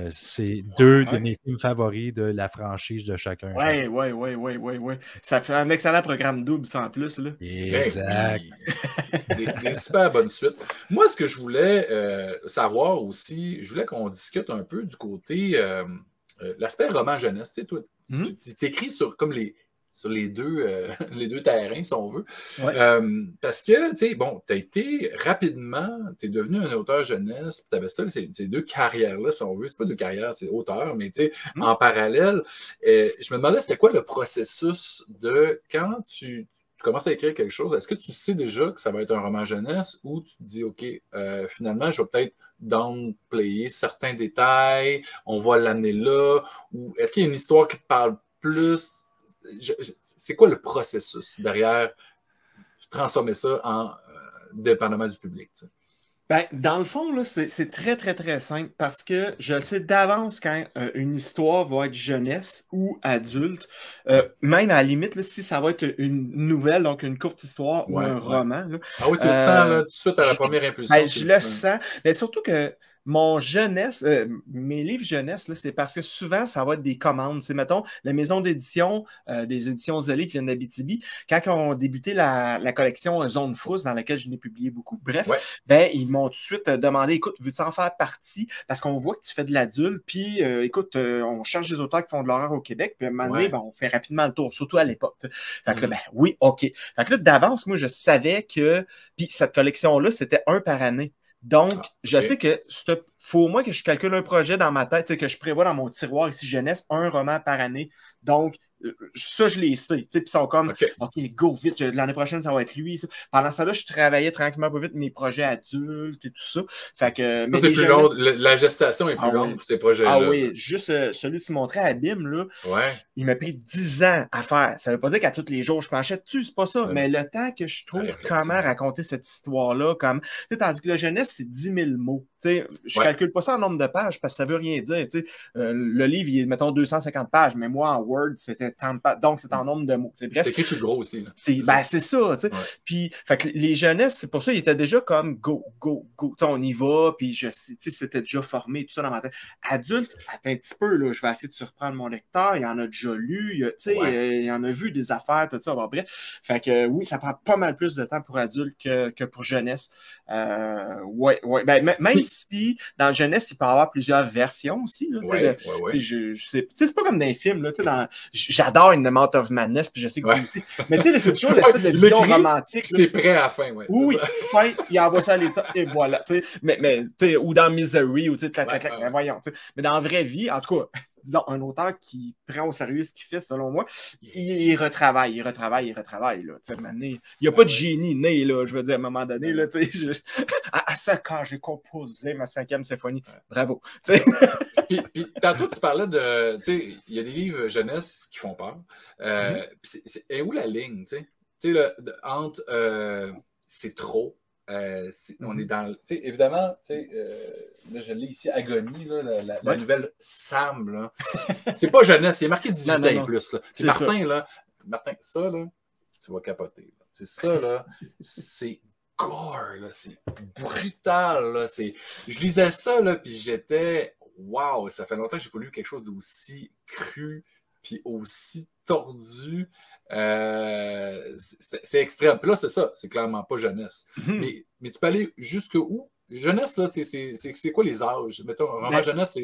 C'est deux de mes films favoris de la franchise de chacun. Oui. Ça fait un excellent programme double, ça, en plus. Là. Exact. Des super bonnes suites. Moi, ce que je voulais savoir aussi, je voulais qu'on discute un peu du côté, l'aspect roman jeunesse. Tu sais, toi, tu t'écris sur les deux terrains, si on veut. Ouais. Parce que, tu sais, bon, tu as été rapidement, tu es devenu un auteur jeunesse, tu avais ça, ces deux carrières-là, si on veut. C'est pas deux carrières, c'est auteur, mais tu sais, en parallèle, je me demandais c'était quoi le processus de quand tu commences à écrire quelque chose, est-ce que tu sais déjà que ça va être un roman jeunesse ou tu te dis, OK, finalement, je vais peut-être downplayer certains détails, on va l'amener là, ou est-ce qu'il y a une histoire qui te parle plus? C'est quoi le processus derrière transformer ça en dépendamment du public? T'sais? Ben, dans le fond, là, c'est très, très, très simple parce que je sais d'avance quand une histoire va être jeunesse ou adulte, même à la limite, là, si ça va être une nouvelle, donc une courte histoire ou un roman. Là, ah oui, tu le sens là, tout de suite à la première impulsion. Ben, je le sens, mais surtout que mon jeunesse, mes livres jeunesse, c'est parce que souvent, ça va être des commandes. C'est, mettons, la maison d'édition, des éditions Zolé qui viennent d'Abitibi, quand on a débuté la collection Zone Frousse, dans laquelle je n'ai publié beaucoup, bref, ben, ils m'ont tout de suite demandé, écoute, veux-tu en faire partie? Parce qu'on voit que tu fais de l'adulte, puis écoute, on cherche des auteurs qui font de l'horreur au Québec, puis à un moment donné, ben, on fait rapidement le tour, surtout à l'époque. Fait que là, ben oui, OK. Fait que là, d'avance, moi, je savais que, puis cette collection-là, c'était un par année. Donc, je sais que faut au moins que je calcule un projet dans ma tête, que je prévois dans mon tiroir ici jeunesse, un roman par année. Donc, ça, je les sais. Puis ils sont comme, OK, go, vite, l'année prochaine, ça va être lui. Ça. Pendant ça, là, je travaillais tranquillement pas vite mes projets adultes et tout ça. Fait que, ça, c'est plus long. La gestation est plus longue pour ces projets-là. Ah oui, juste celui que tu montrais à Bim, là, il m'a pris 10 ans à faire. Ça veut pas dire qu'à tous les jours, je penchais dessus, c'est pas ça. Mais le temps que je trouve comment raconter cette histoire-là, comme, tandis que la jeunesse, c'est 10 000 mots. Je calcule pas ça en nombre de pages parce que ça veut rien dire. Le livre, il est, mettons, 250 pages, mais moi, en Word, c'était 30 pages. Donc, c'est en nombre de mots. Bref, c'est écrit plus gros aussi. C'est ça. Puis, fait que les jeunesses, c'est pour ça, ils étaient déjà comme go. On y va, puis c'était déjà formé, tout ça dans ma tête. Adulte, attends un petit peu, là, je vais essayer de surprendre mon lecteur. Il en a déjà lu, il en a vu des affaires, tout ça. Bon, bref. Fait que oui, ça prend pas mal plus de temps pour adulte que pour jeunesse. Ben, même si dans jeunesse, il peut y avoir plusieurs versions aussi. Là, c'est pas comme dans les films. Là, j'adore In the Mouth of Madness, puis je sais que vous aussi. Mais tu sais, c'est toujours l'espèce de vision romantique. C'est prêt à la fin, oui, fin, il envoie ça à l'état, et voilà. Mais ou dans Misery, ou mais voyons. Mais dans la vraie vie, en tout cas, disons, un auteur qui prend au sérieux ce qu'il fait, selon moi, il retravaille. Là, il n'y a pas de génie né, là, je veux dire, à un moment donné. Là, à ça, quand j'ai composé ma 5e symphonie, bravo. Puis, tantôt, tu parlais de... Il y a des livres jeunesse qui font peur. Et où la ligne, entre c'est trop, on est dans... Évidemment, là, je l'ai ici, Agonie, là, la nouvelle Sam, là. C'est pas jeunesse, il est marqué 18 ans et plus. Là. Puis Martin, ça, là, tu vas capoter. Là. Ça, là, c'est gore, là, c'est brutal. Là, je lisais ça, là, puis j'étais... Wow, ça fait longtemps que j'ai pas lu quelque chose d'aussi cru puis aussi tordu. C'est extrême. Puis là, c'est ça, c'est clairement pas jeunesse. Mais tu peux aller jusqu'où? Jeunesse, là, c'est quoi les âges? Mettons, un roman jeunesse,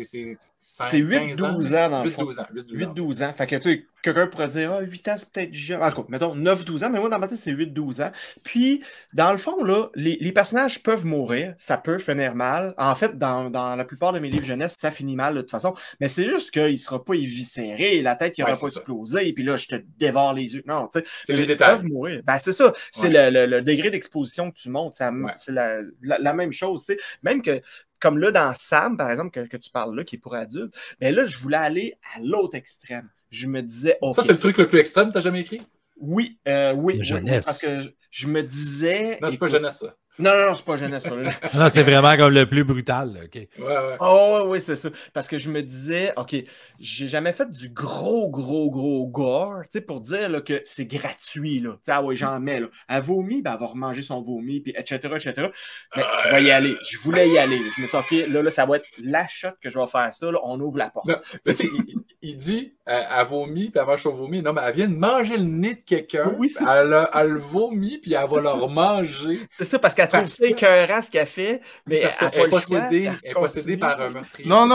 c'est 8-12 ans dans le fond. 8-12 ans. Fait que, tu sais, quelqu'un pourrait dire, 8 ans, c'est peut-être jeune. En tout cas, mettons 9-12 ans, mais moi, dans ma tête, c'est 8-12 ans. Puis, dans le fond, là, les personnages peuvent mourir, ça peut finir mal. En fait, dans la plupart de mes livres jeunesse, ça finit mal, de toute façon. Mais c'est juste qu'il ne sera pas éviscéré, la tête, il n'aura pas explosé, et puis là, je te dévore les yeux. Non, tu sais, ils peuvent mourir. Ben, c'est ça. C'est le degré d'exposition que tu montes. C'est la même chose. T'sais. Même que, comme là, dans Sam, par exemple, que tu parles là, qui est pour adultes, mais là, je voulais aller à l'autre extrême. Je me disais, OK. Ça, c'est le truc le plus extrême que tu as jamais écrit? Oui, jeunesse. parce que je me disais... Non, c'est pas jeunesse, ça. Non, c'est pas jeunesse. Pas Non, c'est vraiment comme le plus brutal. Là, OK. Ouais. Oh, oui, c'est ça. Parce que je me disais, OK, j'ai jamais fait du gros gore, tu sais, pour dire là, que c'est gratuit, là. Tu sais, ah ouais, j'en mets, là. Elle vomit, ben, elle va remanger son vomi, puis etc. Mais je vais y aller. Je voulais y aller. Je me suis dit, OK, là, ça va être la shot que je vais faire ça, là. On ouvre la porte. Non, mais tu sais, il dit, elle vomit, puis elle mange son vomi. Non, mais elle vient de manger le nez de quelqu'un. Oui, c'est elle le vomit, puis elle va le remanger. C'est ça, parce qu'elle trouve ça écœurant ce qu'elle fait, mais parce elle qu'elle est possédée par un meurtrier. Non,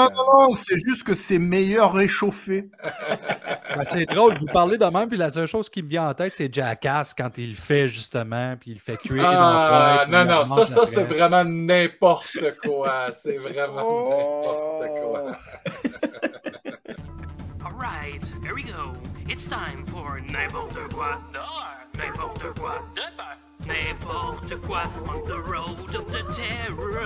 c'est juste que c'est meilleur réchauffé. Ben, c'est drôle, vous parlez de même, puis la seule chose qui me vient en tête, c'est Jackass quand il le fait justement, puis il le fait cuire. Non, ça c'est vraiment n'importe quoi. C'est vraiment n'importe quoi. Alright, here we go. It's time for n'importe quoi dehors. N'importe quoi dehors. N'importe quoi on the road of the terror.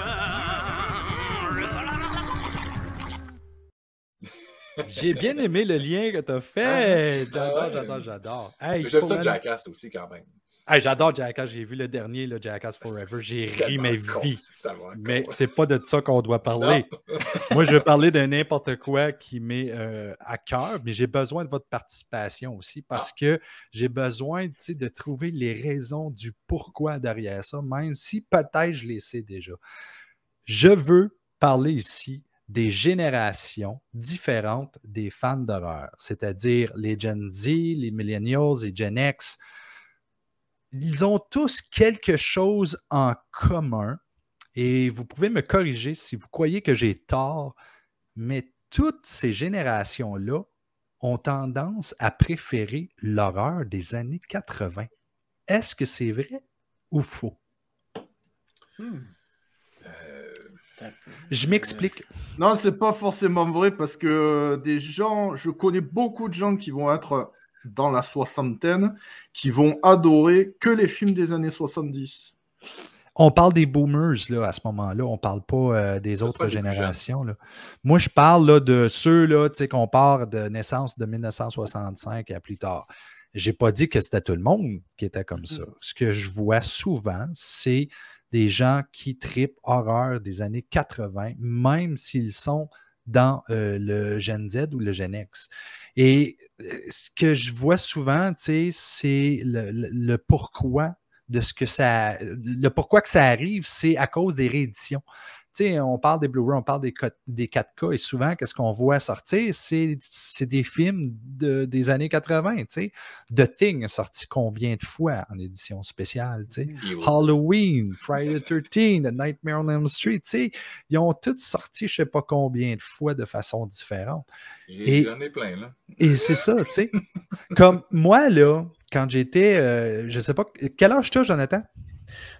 J'ai bien aimé le lien que tu as fait. J'adore. Hey, J'aime ça Jackass aussi quand même. Hey, j'adore Jackass. J'ai vu le dernier, le Jackass Forever. J'ai ri ma vie. Mais c'est pas de ça qu'on doit parler. Moi, je veux parler de n'importe quoi qui m'est à cœur, mais j'ai besoin de votre participation aussi parce que j'ai besoin de trouver les raisons du pourquoi derrière ça, même si peut-être je les sais déjà. Je veux parler ici des générations différentes des fans d'horreur, c'est-à-dire les Gen Z, les Millennials, les Gen X. Ils ont tous quelque chose en commun et vous pouvez me corriger si vous croyez que j'ai tort, mais toutes ces générations-là ont tendance à préférer l'horreur des années 80. Est-ce que c'est vrai ou faux? Je m'explique. Non, c'est pas forcément vrai parce que je connais beaucoup de gens qui vont être dans la soixantaine, qui vont adorer que les films des années 70. On parle des boomers là, à ce moment-là. On ne parle pas des autres générations. Là. Moi, je parle là, de ceux là, qu'on part de naissance de 1965 à plus tard. Je n'ai pas dit que c'était tout le monde qui était comme ça. Ce que je vois souvent, c'est des gens qui tripent horreur des années 80, même s'ils sont dans le Gen Z ou le Gen X. Et ce que je vois souvent, c'est le pourquoi de ce que ça. Le pourquoi que ça arrive, c'est à cause des rééditions. On parle des Blu-ray, on parle des 4K, et souvent, qu'est-ce qu'on voit sortir? C'est des films des années 80. The Thing est sorti combien de fois en édition spéciale? Halloween, Friday the 13th, The Nightmare on Elm Street. Ils ont tous sorti je ne sais pas combien de fois de façon différente. J'en ai plein, là. Et c'est ça, tu sais. Comme moi, là, quand j'étais, je ne sais pas, quel âge tu as, Jonathan?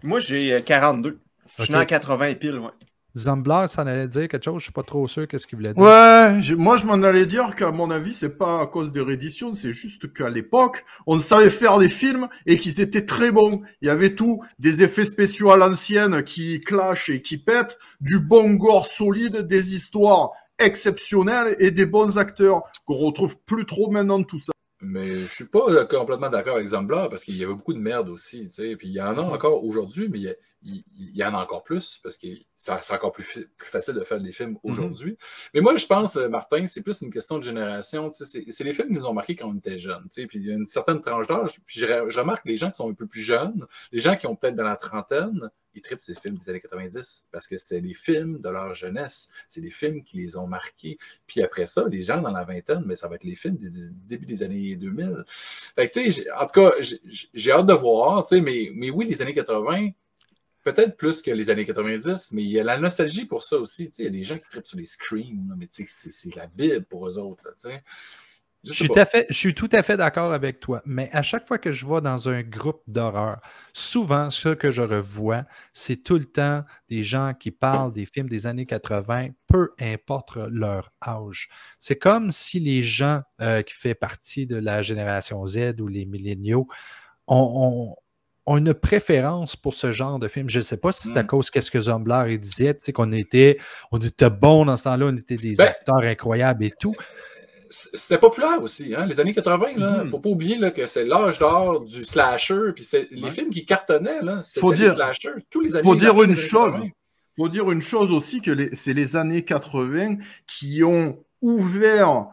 Moi, j'ai 42. Je suis né en 80 pile, ouais. Zambler, ça en allait dire quelque chose, je ne suis pas trop sûr qu'est-ce qu'il voulait dire. Ouais, moi je m'en allais dire qu'à mon avis, c'est pas à cause des rééditions, c'est juste qu'à l'époque, on savait faire des films et qu'ils étaient très bons. Il y avait tout, des effets spéciaux à l'ancienne qui clashent et qui pètent, du bon gore solide, des histoires exceptionnelles et des bons acteurs qu'on retrouve plus trop maintenant de tout ça. Mais je suis pas complètement d'accord avec Zambler parce qu'il y avait beaucoup de merde aussi, tu sais. Puis il y en a encore aujourd'hui, mais il y en a encore plus parce que c'est encore plus facile de faire des films aujourd'hui. Mais moi, je pense, Martin, c'est plus une question de génération. Tu sais, c'est les films qui nous ont marqués quand on était jeunes. Tu sais, puis il y a une certaine tranche d'âge. Puis je remarque les gens qui sont un peu plus jeunes, les gens qui ont peut-être dans la trentaine, ils trippent ces films des années 90 parce que c'était des films de leur jeunesse. C'est des films qui les ont marqués. Puis après ça, les gens dans la vingtaine, mais ça va être les films du début des années 2000. Fait que, tu sais, en tout cas, j'ai hâte de voir, tu sais, mais oui, les années 80, peut-être plus que les années 90, mais il y a la nostalgie pour ça aussi. Tu sais, il y a des gens qui trippent sur les Scream, mais tu sais, c'est la Bible pour eux autres, là, tu sais. Je suis tout à fait d'accord avec toi, mais à chaque fois que je vais dans un groupe d'horreur, souvent, ce que je revois, c'est tout le temps des gens qui parlent des films des années 80, peu importe leur âge. C'est comme si les gens qui font partie de la génération Z ou les milléniaux ont une préférence pour ce genre de film. Je ne sais pas si c'est à cause qu'est-ce que Zambler disait, qu'on était bons dans ce temps-là, on était des acteurs incroyables et tout. c'était populaire aussi, hein? Les années 80, là, faut pas oublier là, que c'est l'âge d'or du slasher, puis les films qui cartonnaient, là, c'était des slashers. Tous les années, faut dire une années chose. 80. Faut dire une chose aussi, que c'est les années 80 qui ont ouvert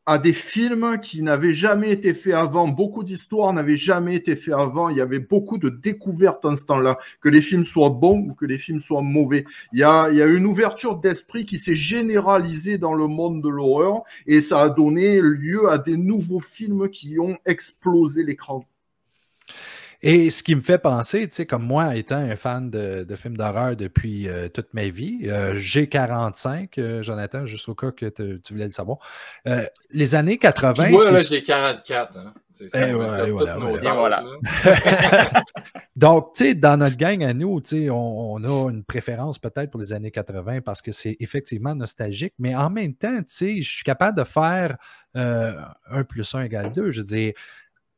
à des films qui n'avaient jamais été faits avant. Beaucoup d'histoires n'avaient jamais été faites avant. Il y avait beaucoup de découvertes en ce temps-là. Que les films soient bons ou que les films soient mauvais. Il y a une ouverture d'esprit qui s'est généralisée dans le monde de l'horreur et ça a donné lieu à des nouveaux films qui ont explosé l'écran. Et ce qui me fait penser, tu sais, comme moi, étant un fan de films d'horreur depuis toute ma vie, j'ai 45, Jonathan, juste au cas que tu voulais le savoir. Les années 80... Puis moi, là, j'ai 44. Hein. C'est ça, on va dire toutes nos âges. Voilà. Donc, tu sais, dans notre gang à nous, tu sais, on a une préférence peut-être pour les années 80 parce que c'est effectivement nostalgique, mais en même temps, tu sais, je suis capable de faire 1 + 1 = 2. Je veux dire,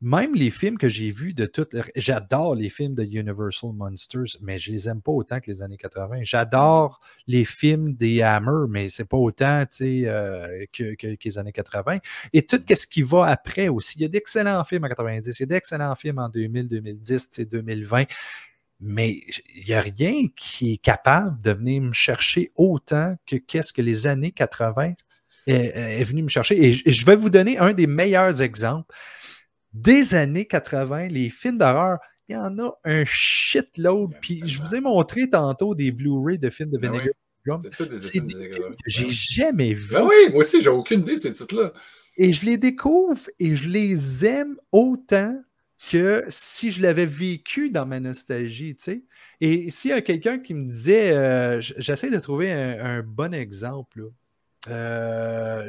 même les films que j'ai vus de toutes... J'adore les films de Universal Monsters, mais je les aime pas autant que les années 80. J'adore les films des Hammer, mais c'est pas autant que les années 80. Et tout ce qui va après aussi. Il y a d'excellents films en 90, il y a d'excellents films en 2000, 2010, 2020. Mais il n'y a rien qui est capable de venir me chercher autant que qu'est-ce que les années 80 est venu me chercher. Et je vais vous donner un des meilleurs exemples. Des années 80, les films d'horreur, il y en a un shitload. Puis je vous ai montré tantôt des Blu-ray de films de Vinegar Syndrome. C'est des films que j'ai jamais vus. Ben oui, moi aussi, j'ai aucune idée de ces titres-là. Et je les découvre et je les aime autant que si je l'avais vécu dans ma nostalgie, tu sais. Et s'il y a quelqu'un qui me disait, j'essaie de trouver un bon exemple, là.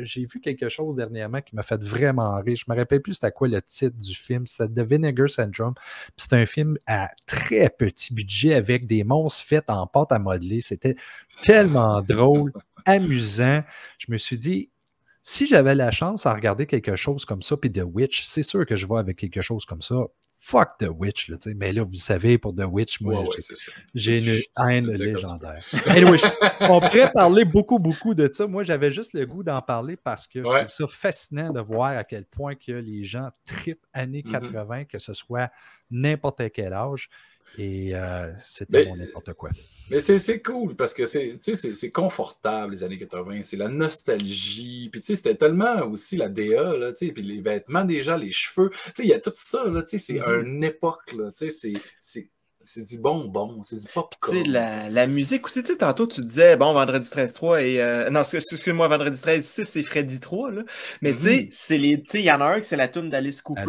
J'ai vu quelque chose dernièrement qui m'a fait vraiment rire. Je ne me rappelle plus c'était quoi le titre du film. C'était The Vinegar Syndrome. C'est un film à très petit budget avec des monstres faits en pâte à modeler. C'était tellement drôle, amusant. Je me suis dit, si j'avais la chance à regarder quelque chose comme ça, puis The Witch, c'est sûr que je vais avec quelque chose comme ça. Fuck The Witch, là, mais là, vous savez, pour The Witch, moi, j'ai une haine légendaire. Anyway, on pourrait parler beaucoup de ça. Moi, j'avais juste le goût d'en parler parce que je trouve ça fascinant de voir à quel point que les gens trippent années 80, que ce soit n'importe quel âge. Et c'était mon n'importe quoi. Mais c'est cool parce que c'est confortable les années 80, c'est la nostalgie, puis c'était tellement aussi la DA, là, puis les vêtements des gens, les cheveux, il y a tout ça, là, c'est une époque, là, c'est du bonbon, c'est du popcorn. La musique aussi, tantôt tu disais, bon, Vendredi 13-3 et... non, excuse-moi, Vendredi 13-6, c'est Freddy 3, là. Mais tu sais, il y en a un qui c'est la tune d'Alice Cooper,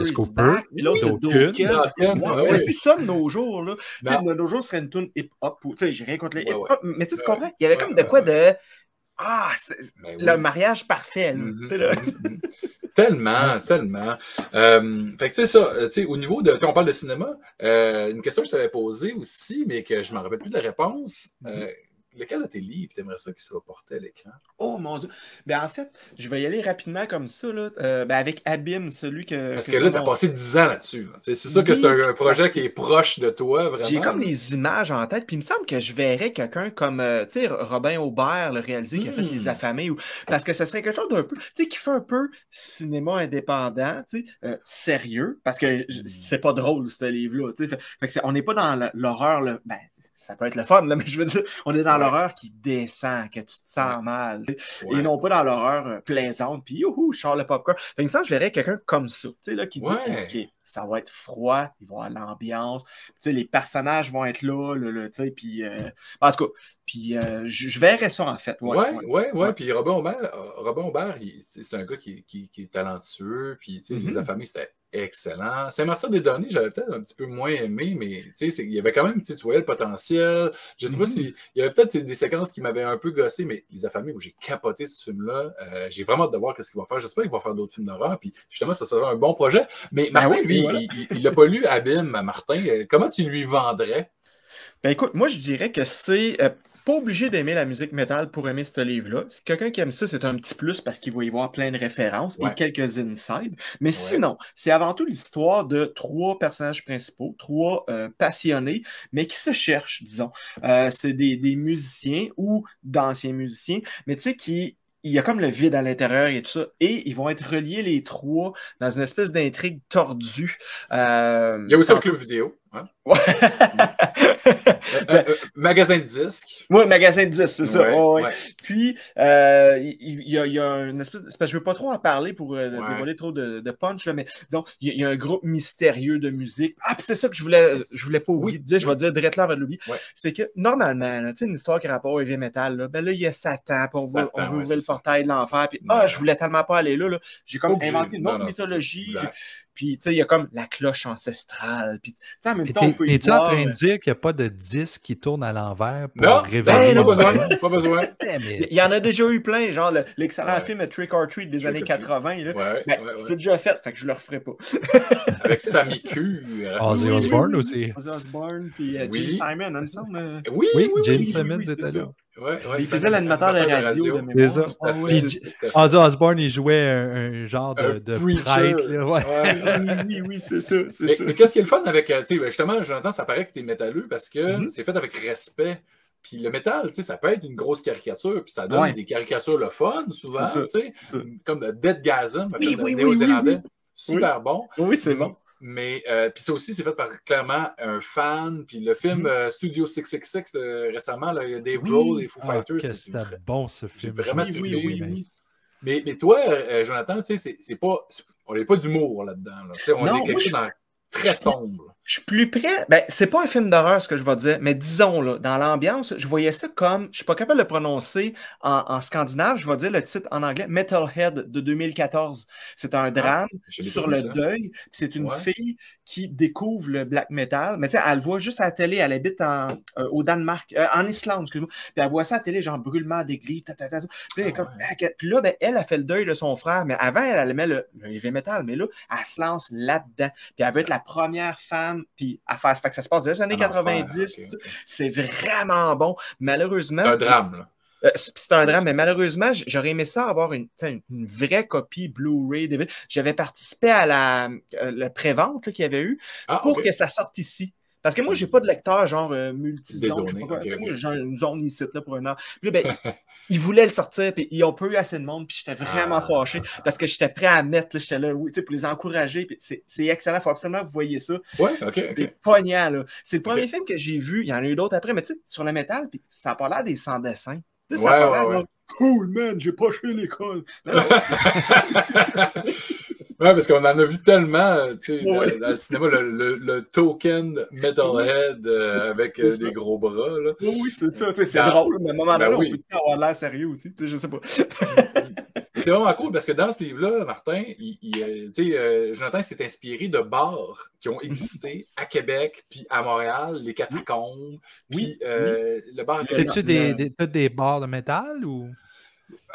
puis l'autre c'est Dokken. On n'a plus ça de nos jours, là. De nos jours, ce serait une tune hip-hop. Tu sais, j'ai rien contre les hip-hop, mais tu comprends? Il y avait comme de quoi de... Ah, le mariage parfait, là. Tellement. Fait que tu sais ça, au niveau de, on parle de cinéma, une question que je t'avais posée aussi, mais que je ne me rappelle plus de la réponse. Lequel de tes livres t'aimerais ça qui soit porté à l'écran? Oh mon Dieu! Ben en fait, je vais y aller rapidement comme ça, là, avec Abîme, celui que... Parce que là, tu as passé 10 ans là-dessus. C'est ça que c'est un projet qui est proche de toi, vraiment. J'ai comme les images en tête, puis il me semble que je verrais quelqu'un comme, tu sais, Robin Aubert, le réalisateur qui a fait Les Affamés, parce que ça serait quelque chose d'un peu, tu sais, qui fait un peu cinéma indépendant, tu sais, sérieux, parce que c'est pas drôle, ce livre-là, tu sais. On n'est pas dans l'horreur, ben, ça peut être le fun, là, mais je veux dire, on est dans l'horreur qui descend, que tu te sens mal, et non pas dans l'horreur plaisante, puis youhou, je sors le popcorn. Il me semble que je verrais quelqu'un comme ça, tu sais, là, qui dit, OK, ça va être froid, il va y avoir l'ambiance, tu sais, les personnages vont être là, tu sais, puis, en tout cas, puis je verrais ça, en fait. Ouais. Puis Robin Aubert, c'est un gars qui est talentueux, puis, tu sais, Les Affamés, c'était excellent. Saint-Martyr-des-Derniers, j'avais peut-être un petit peu moins aimé, mais tu sais, il y avait quand même, tu voyais le potentiel. Je sais pas s'il y avait peut-être des séquences qui m'avaient un peu gossé, mais Les Affamés, où j'ai capoté ce film-là, j'ai vraiment hâte de voir ce qu'il va faire. J'espère qu'il va faire d'autres films d'horreur, puis justement, ça serait un bon projet. Mais Martin, lui, il n'a pas lu Abîme, Martin. Comment tu lui vendrais? Ben écoute, moi, je dirais que c'est... pas obligé d'aimer la musique métal pour aimer ce livre-là. Si quelqu'un qui aime ça, c'est un petit plus parce qu'il va y voir plein de références et quelques insides. Mais sinon, c'est avant tout l'histoire de 3 personnages principaux, 3 passionnés, mais qui se cherchent, disons. C'est des musiciens ou d'anciens musiciens, mais tu sais, qui il y a comme le vide à l'intérieur et tout ça. Et ils vont être reliés les trois dans une espèce d'intrigue tordue. Il y a aussi un club vidéo. Hein? Ouais. Magasin de disques. Oui, magasin de disques, c'est ça. Ouais. Puis, il y a une espèce de... Parce que je ne veux pas trop en parler pour dévoiler trop de punch, là, mais disons, il y a un groupe mystérieux de musique. Ah, puis c'est ça que je voulais pas oublier de dire, je vais dire direct là avant de l'oublier. Ouais. C'est que, normalement, là, tu sais, une histoire qui a rapport au heavy metal, là, ben là, il y a Satan, puis on veut ouvrir le portail de l'enfer, puis je voulais tellement pas aller là. J'ai comme inventé une autre mythologie. Puis, tu sais, il y a comme la cloche ancestrale. Puis, tu sais, en même temps, on peut y voir... Es-tu en train de dire qu'il n'y a pas de disque qui tourne à l'envers pour non, révéler... Non, pas besoin. Il y en a déjà eu plein, genre l'excellent film Trick or Treat des années 80. Là. C'est déjà fait que je le referai pas. Avec Sammy Q. Ozzy Osbourne aussi. Ozzy Osbourne, puis Gene Simon, il me semble. Oui, Gene Simon était là. Il faisait l'animateur de radio de mémoire. Ozzy Osbourne, il jouait un genre de prêtre. Là, oui, c'est ça. Mais qu'est-ce qui est le fun avec... Justement, Jonathan, ça paraît que tu es métalleux parce que c'est fait avec respect. Puis le métal, ça peut être une grosse caricature, puis ça donne des caricatures le fun, souvent, comme Dead Gasm, néo-zélandais. Super bon. Oui, c'est bon. Mais puis ça aussi, c'est fait par clairement un fan. Puis le film Studio 666, récemment, là, il y a Dave Grohl et Foo Fighters. C'était bon, ce film. Vraiment oui. Mais toi, Jonathan, c'est pas... on n'est pas d'humour là-dedans. Là. On est quelque chose de très sombre. Je suis plus près. Ben, c'est pas un film d'horreur, ce que je vais dire, mais disons, là, dans l'ambiance, je voyais ça comme, je suis pas capable de le prononcer en scandinave, je vais dire le titre en anglais, Metalhead de 2014. C'est un drame sur le deuil. C'est une fille qui découvre le black metal, mais tu sais, elle le voit juste à la télé, elle habite au Danemark, en Islande, excuse-moi, puis elle voit ça à la télé, genre brûlement d'église, puis là, ben, elle a fait le deuil de son frère, mais avant, elle aimait le heavy metal, mais là, elle se lance là-dedans, puis elle veut être la première femme puis à faire. Fait que ça se passe des années 90. C'est vraiment bon. Malheureusement. C'est un drame, là. C'est un drame, mais malheureusement, j'aurais aimé ça avoir une vraie copie Blu-ray. J'avais participé à la pré-vente qu'il y avait eu pour que ça sorte ici. Parce que moi, j'ai pas de lecteur genre multi-zone. J'ai une zone ici là, pour une heure. Puis là, ben, ils voulaient le sortir, puis ils ont pas eu assez de monde, puis j'étais vraiment fâché parce que j'étais prêt à mettre, j'étais là, pour les encourager. Puis c'est excellent, il faut absolument que vous voyez ça. C'est poignant, là. C'est le premier film que j'ai vu, il y en a eu d'autres après, mais tu sais, sur le métal, puis ça n'a pas l'air des sans-dessins. Ça a pas l'air cool, man, j'ai pas chez l'école. Oui, parce qu'on en a vu tellement, tu sais, dans le cinéma, le token Metalhead avec des gros bras. Là. Oui, c'est ça. C'est drôle, mais à un moment donné, on peut avoir l'air sérieux aussi. Je sais pas. C'est vraiment cool parce que dans ce livre-là, Martin, Jonathan s'est inspiré de bars qui ont existé à Québec puis à Montréal, les Catacombes, puis le bar... As-tu des bars de métal ou...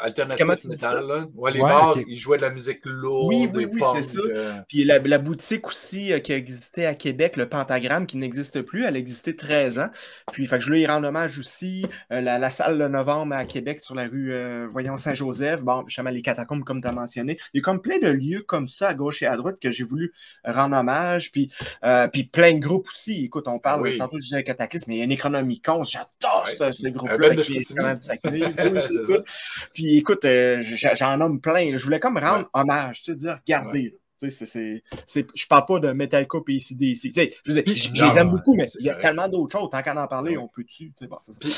Alternatif métal, là. Ouais, les bars, ils jouaient de la musique lourde. Oui, c'est ça. Puis la boutique aussi qui a existé à Québec, le Pentagramme, qui n'existe plus, elle a existé 13 ans. Puis, fait que je voulais y rendre hommage aussi. La salle de novembre à Québec, sur la rue, Saint-Joseph. Bon, justement, les Catacombes, comme tu as mentionné. Il y a comme plein de lieux comme ça, à gauche et à droite, que j'ai voulu rendre hommage. Puis plein de groupes aussi. Écoute, on parle, tantôt, je disais Cataclysme, mais il y a un Necronomicon. J'adore ce groupe-là. Avec les c'est ça. Puis écoute, j'en nomme plein. Je voulais comme rendre hommage, tu sais, dire, regardez. Je parle pas de Metallica et ACDC. Je les aime beaucoup, mais il y a tellement d'autres choses. Tant qu'à en parler, on peut-tu. Bon, puis,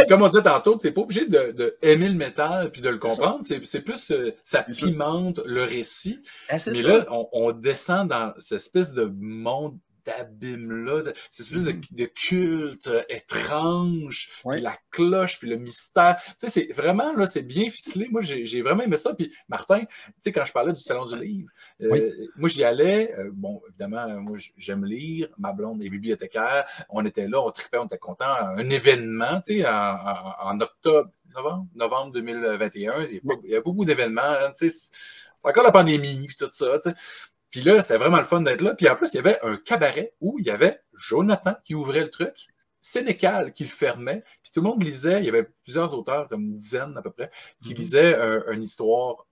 comme on disait tantôt, tu n'es pas obligé de aimer le métal puis de le comprendre. C'est plus, ça pimente le récit. Mais là, on descend dans cette espèce de monde d'abîme-là, cette espèce de culte étrange, puis la cloche, puis le mystère. Tu sais, c'est vraiment, là, c'est bien ficelé. Moi, j'ai vraiment aimé ça. Puis, Martin, tu sais, quand je parlais du Salon du Livre, moi, j'y allais. Bon, évidemment, moi, j'aime lire. Ma blonde est bibliothécaire. On était là, on tripait, on était contents. Un événement, tu sais, en novembre 2021, il y a beaucoup d'événements. Tu sais, c'est encore la pandémie, puis tout ça, tu sais. Puis là, c'était vraiment le fun d'être là. Puis en plus, il y avait un cabaret où il y avait Jonathan qui ouvrait le truc, Sénécal qui le fermait. Puis tout le monde lisait. Il y avait plusieurs auteurs, comme une dizaine à peu près, qui lisaient une histoire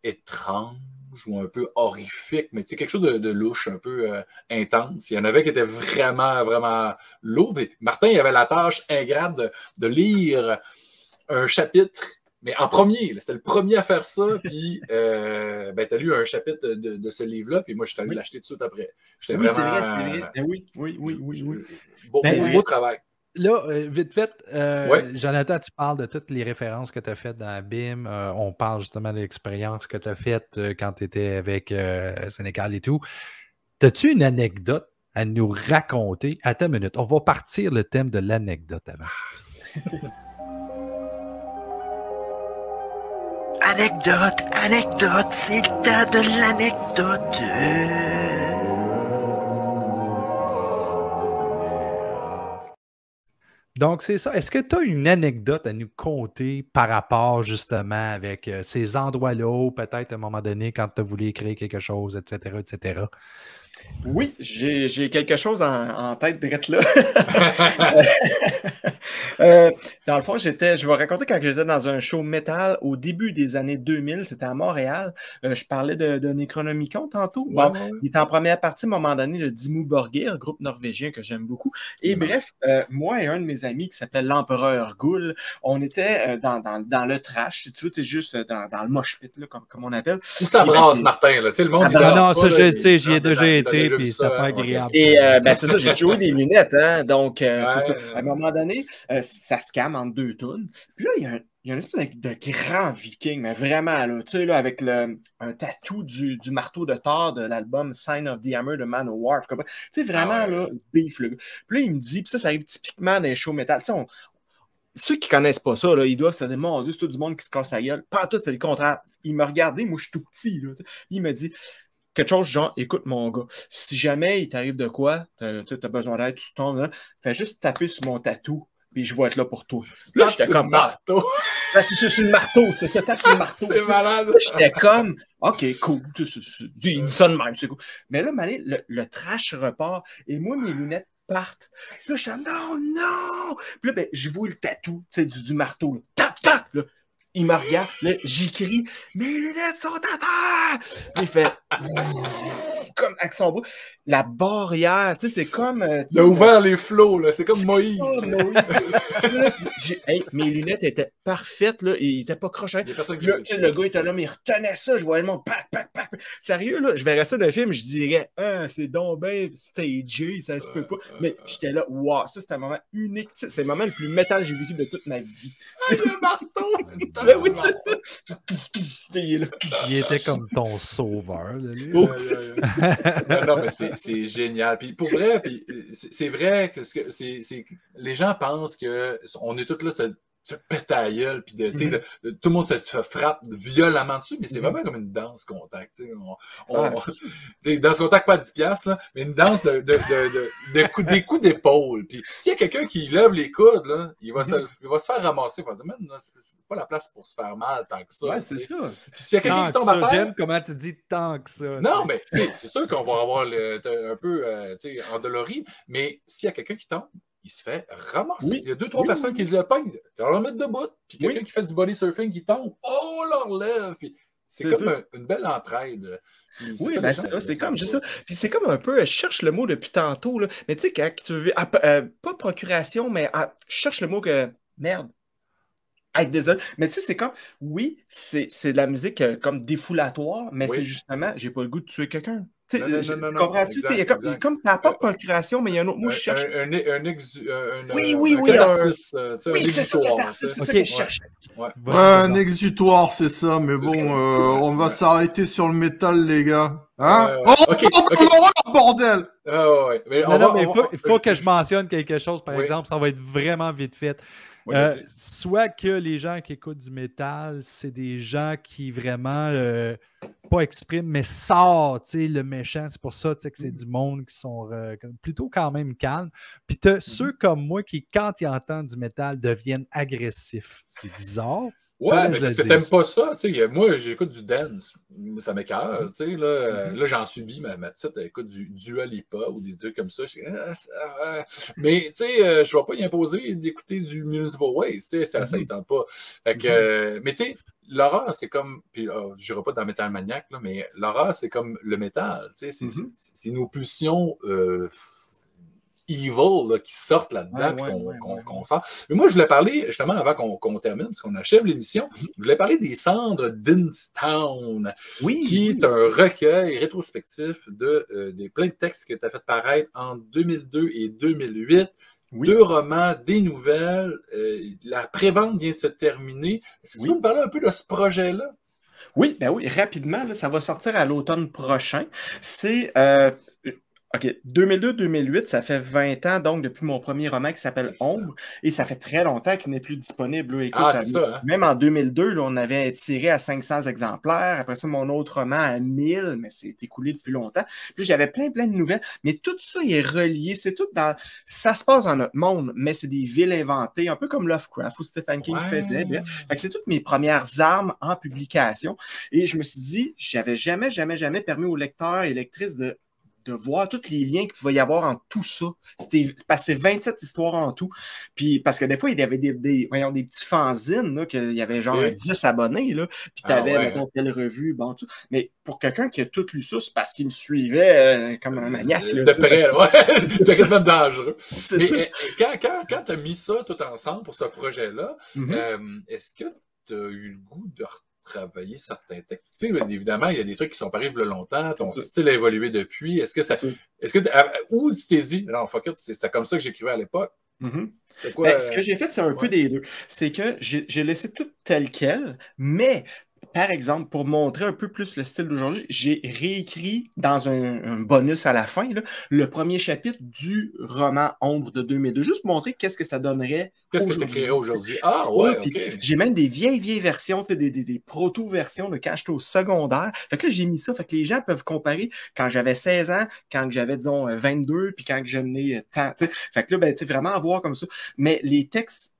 étrange ou un peu horrifique, mais tu sais, quelque chose de louche, un peu intense. Il y en avait qui étaient vraiment, vraiment lourds. Et Martin, il avait la tâche ingrate de lire un chapitre Mais en premier, c'était le premier à faire ça, puis ben, tu as lu un chapitre de ce livre-là, puis moi, je suis allé l'acheter tout de suite après. J'étais Oui, vraiment... c'est vrai. Ben oui. Beau travail. Là, vite fait, Ouais. Jonathan, tu parles de toutes les références que tu as faites dans BIM. On parle justement de l'expérience que tu as faite quand tu étais avec Sénécal et tout. As-tu une anecdote à nous raconter? Attends une minute, on va partir le thème de l'anecdote avant. Anecdote, c'est le temps de l'anecdote. Donc, c'est ça. Est-ce que tu as une anecdote à nous conter par rapport justement avec ces endroits-là, ou peut-être à un moment donné, quand tu as voulu écrire quelque chose, etc., etc.? Oui, j'ai quelque chose en tête direct là. Dans le fond, je vais raconter quand j'étais dans un show métal au début des années 2000, c'était à Montréal. Je parlais de Necronomicon tantôt. Bon, il était en première partie, à un moment donné, le Dimmu Borgir, groupe norvégien que j'aime beaucoup. Et bref, moi et un de mes amis qui s'appelle l'Empereur Ghoul, on était dans le trash, si tu veux, c'est juste dans le mosh pit, là, comme on appelle. Où ça brasse, Martin, là? Tu sais, le monde, il non, danse ça, pas, je là, le sais, j'y ai il- déjà t'as été, vu puis ça, c'était pas ok. agréable. Et ben, c'est ça, j'ai toujours eu des lunettes, hein, donc c'est ça. Ouais. À un moment donné, ça se calme entre deux tunes. Puis là, il y a une espèce de grand viking, mais vraiment, là, tu sais, là, avec un tatou du marteau de Thor de l'album Sign of the Hammer de Manowar. Tu sais, vraiment, là, beef, le gars. Puis là, il me dit, puis ça arrive typiquement dans les shows métal. Tu sais, ceux qui connaissent pas ça, là, ils doivent se dire, mon Dieu, c'est tout du monde qui se casse la gueule. Pas tout, c'est le contraire. Il m'a regardé, moi, je suis tout petit, là, tu sais. Il me dit quelque chose genre, écoute, mon gars, si jamais il t'arrive de quoi, t'as besoin d'aide, tu tombes, là, fais juste taper sur mon tatou, puis je vais être là pour toi. Là, Tape j'étais sur comme, le marteau. sur le marteau, c'est ça, tape sur le marteau. C'est malade. Là, j'étais comme, OK, cool. Il dit ça de même, c'est cool. Mais là, Mané, le trash repart, et moi, mes lunettes partent. Puis là, je suis non! Puis là, ben, je vois le tatou, tu sais, du marteau, là. Tac, tac, là. Il me regarde, là, j'y crie, mes lunettes sont à terre! Il fait, comme avec son bras. La barrière, tu sais, c'est comme. Il a ouvert les flots, là. C'est comme Moïse. Ça, Moïse. Hey, mes lunettes étaient parfaites, là. Ils n'étaient pas crochés. Le gars était là, mais il retenait ça. Je voyais le monde, pac. Sérieux, là, je verrais ça d'un film, je dirais, c'est donc bien stagé, ça se peut pas. Mais j'étais là, wow, ça, c'était un moment unique. C'est le moment le plus métal que j'ai vécu de toute ma vie. Le marteau! Ben oui, c'est ça. Il est là. Il était comme ton sauveur. Là, lui. Oh, Non, mais c'est génial. Puis pour vrai, puis c'est vrai que les gens pensent qu'on est tous là se pète à la gueule, puis tout le monde se frappe violemment dessus, mais c'est vraiment comme une danse contact. Des danse contact pas à 10$, là, mais une danse des coups d'épaule. Puis s'il y a quelqu'un qui lève les coudes, là, il va se faire ramasser. Il va dire, man, c'est pas la place pour se faire mal tant que ça. Ouais, c'est ça. Puis s'il y a quelqu'un qui tombe à terre... J'aime comment tu dis tant que ça. Non, mais c'est sûr qu'on va avoir un peu endolori, mais s'il y a quelqu'un qui tombe, il se fait ramasser. Oui. Il y a 2-3 personnes qui le pognent, tu vas le mettre debout, puis quelqu'un qui fait du body surfing qui tombe, on l'enlève. C'est comme une belle entraide. Oui, ben c'est ça, c'est comme juste ça. Puis c'est comme un peu, je cherche le mot depuis tantôt, là, mais tu sais, quand tu veux, pas procuration, mais je cherche le mot que, merde. Désolé. Mais tu sais, c'est comme, oui, c'est de la musique comme défoulatoire, mais c'est justement, j'ai pas le goût de tuer quelqu'un. Non, comprends-tu? Il y a comme t'as pas de procuration, mais il y a un autre mot que je cherche. Oui, catharsis, c'est ça, catharsis, c'est ça que je cherche. Un exutoire, c'est ça, mais bon, on va s'arrêter sur le métal, les gars. Hein? Bordel! Il faut que je mentionne quelque chose, par exemple, ça va être vraiment vite fait. Soit que les gens qui écoutent du métal, c'est des gens qui vraiment pas expriment, mais sortent le méchant. C'est pour ça que c'est du monde qui sont plutôt quand même calmes. Puis tu as ceux comme moi qui, quand ils entendent du métal, deviennent agressifs. C'est bizarre. Ouais, mais parce que t'aimes pas ça, tu sais, moi j'écoute du dance, ça m'écoeure, tu sais, là j'en subis, ma petite elle écoute du Dua Lipa ou des trucs comme ça, mais tu sais, je vais pas y imposer d'écouter du Municipal Waste, tu sais, ça y tente pas, fait que, mais tu sais, l'horreur c'est comme, puis je n'irai pas dans Metal Maniac, là, mais l'horreur c'est comme le métal, tu sais, c'est nos pulsions evil là, qui sortent là-dedans, Ouais, qu'on sort. Mais moi, je voulais parler, justement, avant qu'on termine, parce qu'on achève l'émission, je voulais parler des cendres d'Instown, qui est un recueil rétrospectif des plein de textes que tu as fait paraître en 2002 et 2008. Oui. 2 romans, des nouvelles. La prévente vient de se terminer. Est-ce que tu peux me parler un peu de ce projet-là? Oui, ben oui, rapidement, là, ça va sortir à l'automne prochain. C'est OK, 2002-2008, ça fait 20 ans, donc, depuis mon premier roman qui s'appelle Ombre, et ça fait très longtemps qu'il n'est plus disponible. Là. Écoute, c'est ça, hein? Même en 2002, là, on avait tiré à 500 exemplaires. Après ça, mon autre roman à 1000, mais c'est écoulé depuis longtemps. Puis j'avais plein de nouvelles, mais tout ça est relié. C'est tout dans... Ça se passe dans notre monde, mais c'est des villes inventées, un peu comme Lovecraft ou Stephen King faisait. Bien. Fait que c'est toutes mes premières armes en publication. Et je me suis dit, j'avais jamais permis aux lecteurs et lectrices de voir tous les liens qu'il pouvait y avoir en tout ça. C'était passé 27 histoires en tout. Puis, parce que des fois, il y avait des petits fanzines, là, qu'il y avait genre 10 abonnés, là. Puis t'avais, mettons, telle revue, bon, tout. Mais pour quelqu'un qui a tout lu ça, c'est parce qu'il me suivait comme un maniaque. Là, de près, ouais. C'est quasiment dangereux. Mais quand t'as mis ça tout ensemble pour ce projet-là, est-ce que t'as eu le goût de travailler certains textes? Tu sais, évidemment, il y a des trucs qui sont parus il y a longtemps, ton style a évolué depuis. Ou tu t'es dit, non, fuck it, c'était comme ça que j'écrivais à l'époque? C'était quoi? Ce que j'ai fait, c'est un peu des deux. C'est que j'ai laissé tout tel quel, mais par exemple, pour montrer un peu plus le style d'aujourd'hui, j'ai réécrit dans un bonus à la fin, là, le premier chapitre du roman Ombre de 2002, juste pour montrer qu'est-ce que ça donnerait. Qu'est-ce que tu créé aujourd'hui? Ah, ouais, OK. J'ai même des vieilles versions, tu sais, des proto-versions de quand j'étais au secondaire. Fait que là, j'ai mis ça, fait que les gens peuvent comparer quand j'avais 16 ans, quand j'avais, disons, 22, puis quand j'en ai tant, tu sais. Fait que là, ben, tu sais, vraiment avoir comme ça. Mais les textes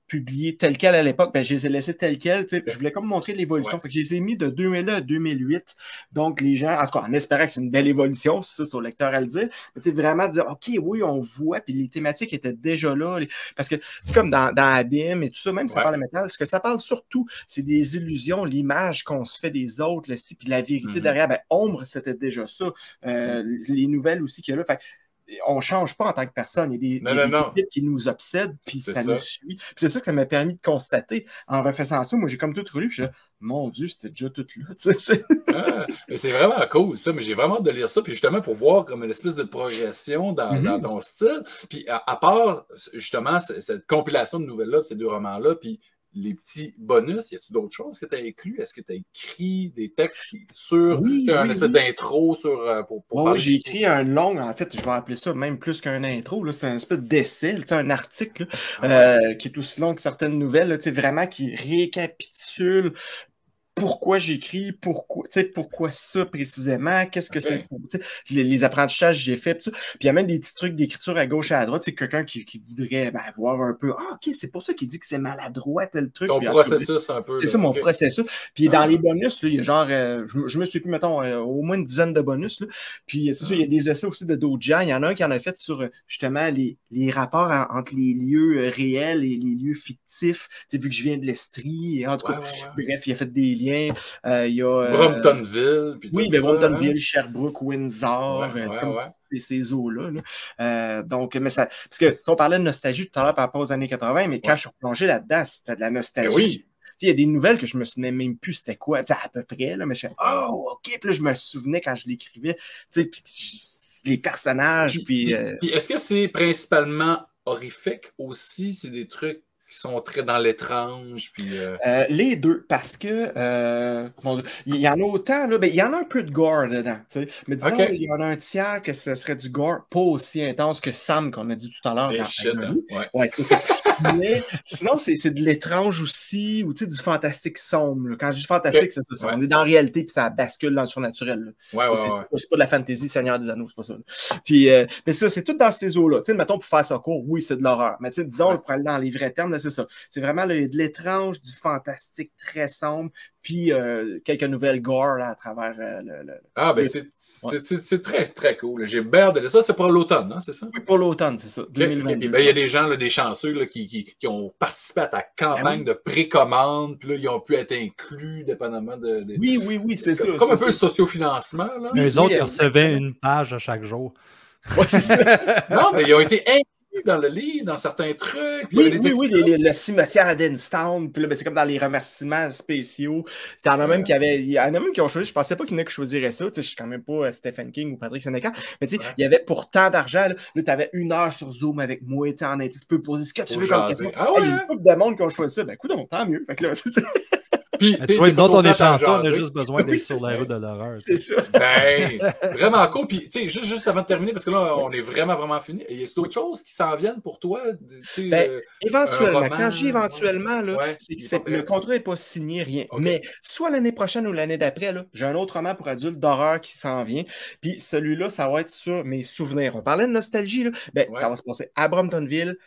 publiés tels quels à l'époque, ben, je les ai laissés tels quels. Je voulais comme montrer l'évolution. Fait que je les ai mis de 2000 à 2008. Donc, les gens, en tout cas, en espérant que c'est une belle évolution, c'est ça, c'est au lecteur à le dire. Mais vraiment dire, OK, oui, on voit, puis les thématiques étaient déjà là. Parce que c'est comme dans Abîme et tout ça, même si ça parle de métal, ce que ça parle surtout, c'est des illusions, l'image qu'on se fait des autres, puis la vérité derrière. Ben, Ombre, c'était déjà ça. Les nouvelles aussi qu'il y a là. Fait on ne change pas en tant que personne. Il y a des limites qui nous obsèdent, puis ça nous suit. Puis c'est ça que ça m'a permis de constater. En refaisant ça, moi, j'ai comme tout relu, puis je dis, mon Dieu, c'était déjà tout là. Mais c'est vraiment cool, ça. Mais j'ai vraiment hâte de lire ça, puis justement, pour voir comme une espèce de progression dans ton style. Puis à part, justement, cette compilation de nouvelles-là, de ces 2 romans-là, puis les petits bonus, y a-t-il d'autres choses que tu as inclus? Est-ce que tu as écrit des textes sur une espèce d'intro pour parler? J'ai écrit un long, en fait, je vais appeler ça même plus qu'un intro. C'est un espèce d'essai, un article qui est aussi long que certaines nouvelles, là, vraiment qui récapitule pourquoi j'écris, pourquoi ça précisément, qu'est-ce que c'est, les apprentissages que j'ai fait, tout ça. Puis il y a même des petits trucs d'écriture à gauche et à droite, c'est quelqu'un qui voudrait voir un peu, OK, c'est pour ça qu'il dit que c'est maladroit, tel truc. Ton processus un peu. C'est ça, mon processus. Puis dans les bonus, là, il y a genre, je me suis pris, mettons, au moins une dizaine de bonus, là. Puis c'est ça, il y a des essais aussi de d'autres gens. Il y en a un qui en a fait sur, justement, les rapports entre les lieux réels et les lieux fictifs. Vu que je viens de l'Estrie, en tout cas, bref, il a fait des liens. Il y a Bromptonville. Oui, ben Bromptonville, Sherbrooke, Windsor, ces eaux-là. Donc, mais ça. Parce que on parlait de nostalgie tout à l'heure par rapport aux années 80, mais quand je suis replongé là-dedans, c'était de la nostalgie. Oui. Il y a des nouvelles que je me souvenais même plus c'était quoi, à peu près, là, mais je fais oh, OK, puis là, je me souvenais quand je l'écrivais, puis les personnages. Puis est-ce que c'est principalement horrifique aussi? C'est des trucs qui sont très dans l'étrange, puis... les deux, parce que il y en a autant, là, ben, il y en a un peu de gore dedans, tu sais, mais disons, il y en a un tiers que ce serait du gore pas aussi intense que Sam, qu'on a dit tout à l'heure. Ouais, c'est ça. Mais sinon, c'est de l'étrange aussi, ou tu sais, du fantastique sombre. Là. Quand je dis fantastique, c'est ça. On est dans la réalité, puis ça bascule dans le surnaturel. C'est pas de la fantasy Seigneur des Anneaux, c'est pas ça. Puis, mais ça, c'est tout dans ces eaux-là. Tu sais, mettons, pour faire ça court, oui, c'est de l'horreur. Mais tu sais, disons, pour aller dans les vrais termes, là, c'est ça. C'est vraiment de l'étrange, du fantastique très sombre, puis quelques nouvelles gore là, à travers c'est très, très cool. J'ai bien hâte de ça. C'est pour l'automne, hein, c'est ça? Oui, pour l'automne, c'est ça. 2022. Ben, il y a des gens, là, des chanceux là, qui ont participé à ta campagne de précommande, puis là, ils ont pu être inclus, dépendamment de... Oui, c'est ça. Comme un peu le sociofinancement. Là. Eux autres, ils recevaient une page à chaque jour. Ouais, c'est ça. Non, mais ils ont été inclus dans le livre, dans certains trucs. Puis il y avait des Oui, extraits. le cimetière à Denstown, puis là, ben, c'est comme dans les remerciements spéciaux. Il y en a même il y en a même qui ont choisi, je pensais pas qu'il y en a qui choisiraient ça, tu sais, je suis quand même pas Stephen King ou Patrick Sénécal, mais tu sais, il y avait pour tant d'argent, là t'avais 1 heure sur Zoom avec moi, tu sais, en tu peux poser ce que tu veux comme question. Ah ouais, Il y a une couple de monde qui ont choisi ça, ben écoute, tant mieux. Fait que là, Puis, Tu vois, nous autres, on est chanceux, on a jaser. juste besoin d'être Oui, sur la route de l'horreur. c'est ça. Ben, vraiment cool. Puis, tu sais, juste avant de terminer, parce que là, on est vraiment fini. Il y a d'autres choses qui s'en viennent pour toi? Ben, éventuellement, roman, quand je dis éventuellement, là, ouais, c'est que il est pas prêt. le contrat n'est pas signé, rien. Ok. Mais soit l'année prochaine ou l'année d'après, là, j'ai un autre roman pour adultes d'horreur qui s'en vient. Puis celui-là, ça va être sur mes souvenirs. On parlait de nostalgie, là. Ben, Ouais. ça va se passer à Bromptonville.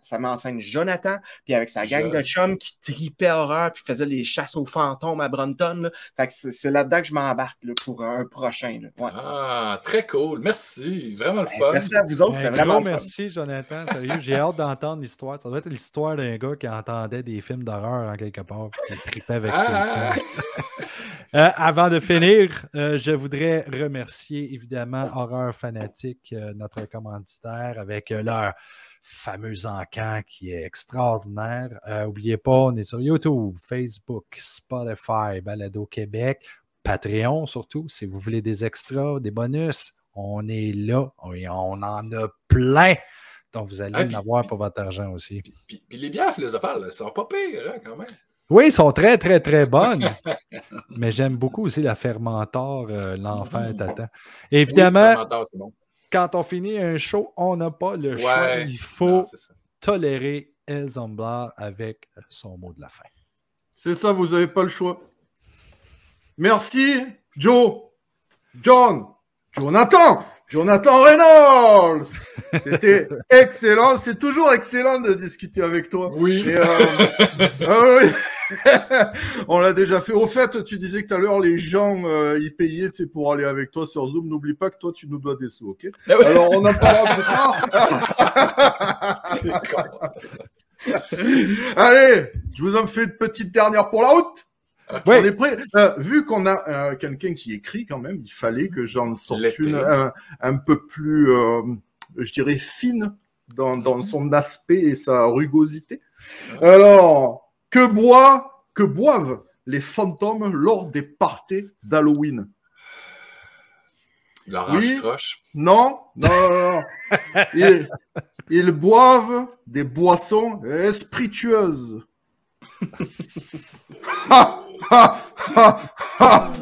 Ça m'enseigne Jonathan, puis avec sa gang de chums qui tripaient horreur, puis faisait les chasses aux fantômes à Brompton. Là. Fait que c'est là-dedans que je m'embarque là, pour un prochain. Là. Ouais. Ah, très cool. Merci. Vraiment le fun. Merci à vous autres, c'est vraiment le fun. Merci, Jonathan. Sérieux, j'ai hâte d'entendre l'histoire. Ça doit être l'histoire d'un gars qui entendait des films d'horreur en quelque part, puis qui tripait avec ça. Avant de finir, je voudrais remercier évidemment Horreur Fanatique, notre commanditaire, avec leur fameux encan qui est extraordinaire. N'oubliez pas, on est sur YouTube, Facebook, Spotify, Balado Québec, Patreon surtout, si vous voulez des extras, des bonus, on est là, on en a plein. Donc, vous allez en avoir pour votre argent aussi. Puis les bières philosophales, elles sont pas pires, hein, quand même. Oui, ils sont très, très, très bonnes. Mais j'aime beaucoup aussi la fermentor, l'enfer t'attend. Évidemment, oui, fermentor, c'est bon. Quand on finit un show, on n'a pas le choix. Il faut tolérer El Zomblar avec son mot de la fin. C'est ça, vous n'avez pas le choix. Merci, Joe, John, Jonathan Reynolds. C'était excellent. C'est toujours excellent de discuter avec toi. Oui. Et, oui. On l'a déjà fait. Au fait, tu disais que tout à l'heure, les gens y payaient pour aller avec toi sur Zoom. N'oublie pas que toi, tu nous dois des sous, ok? Alors, on en parlera plus tard. Allez, je vous en fais une petite dernière pour la route. Okay. Oui. On est prêt. Vu qu'on a quelqu'un qui écrit quand même, il fallait que j'en sorte une un peu plus, je dirais, fine dans son aspect et sa rugosité. Alors... Que boivent les fantômes lors des parties d'Halloween? L'orange croche. Non. Ils boivent des boissons spiritueuses. Ha, ha, ha, ha.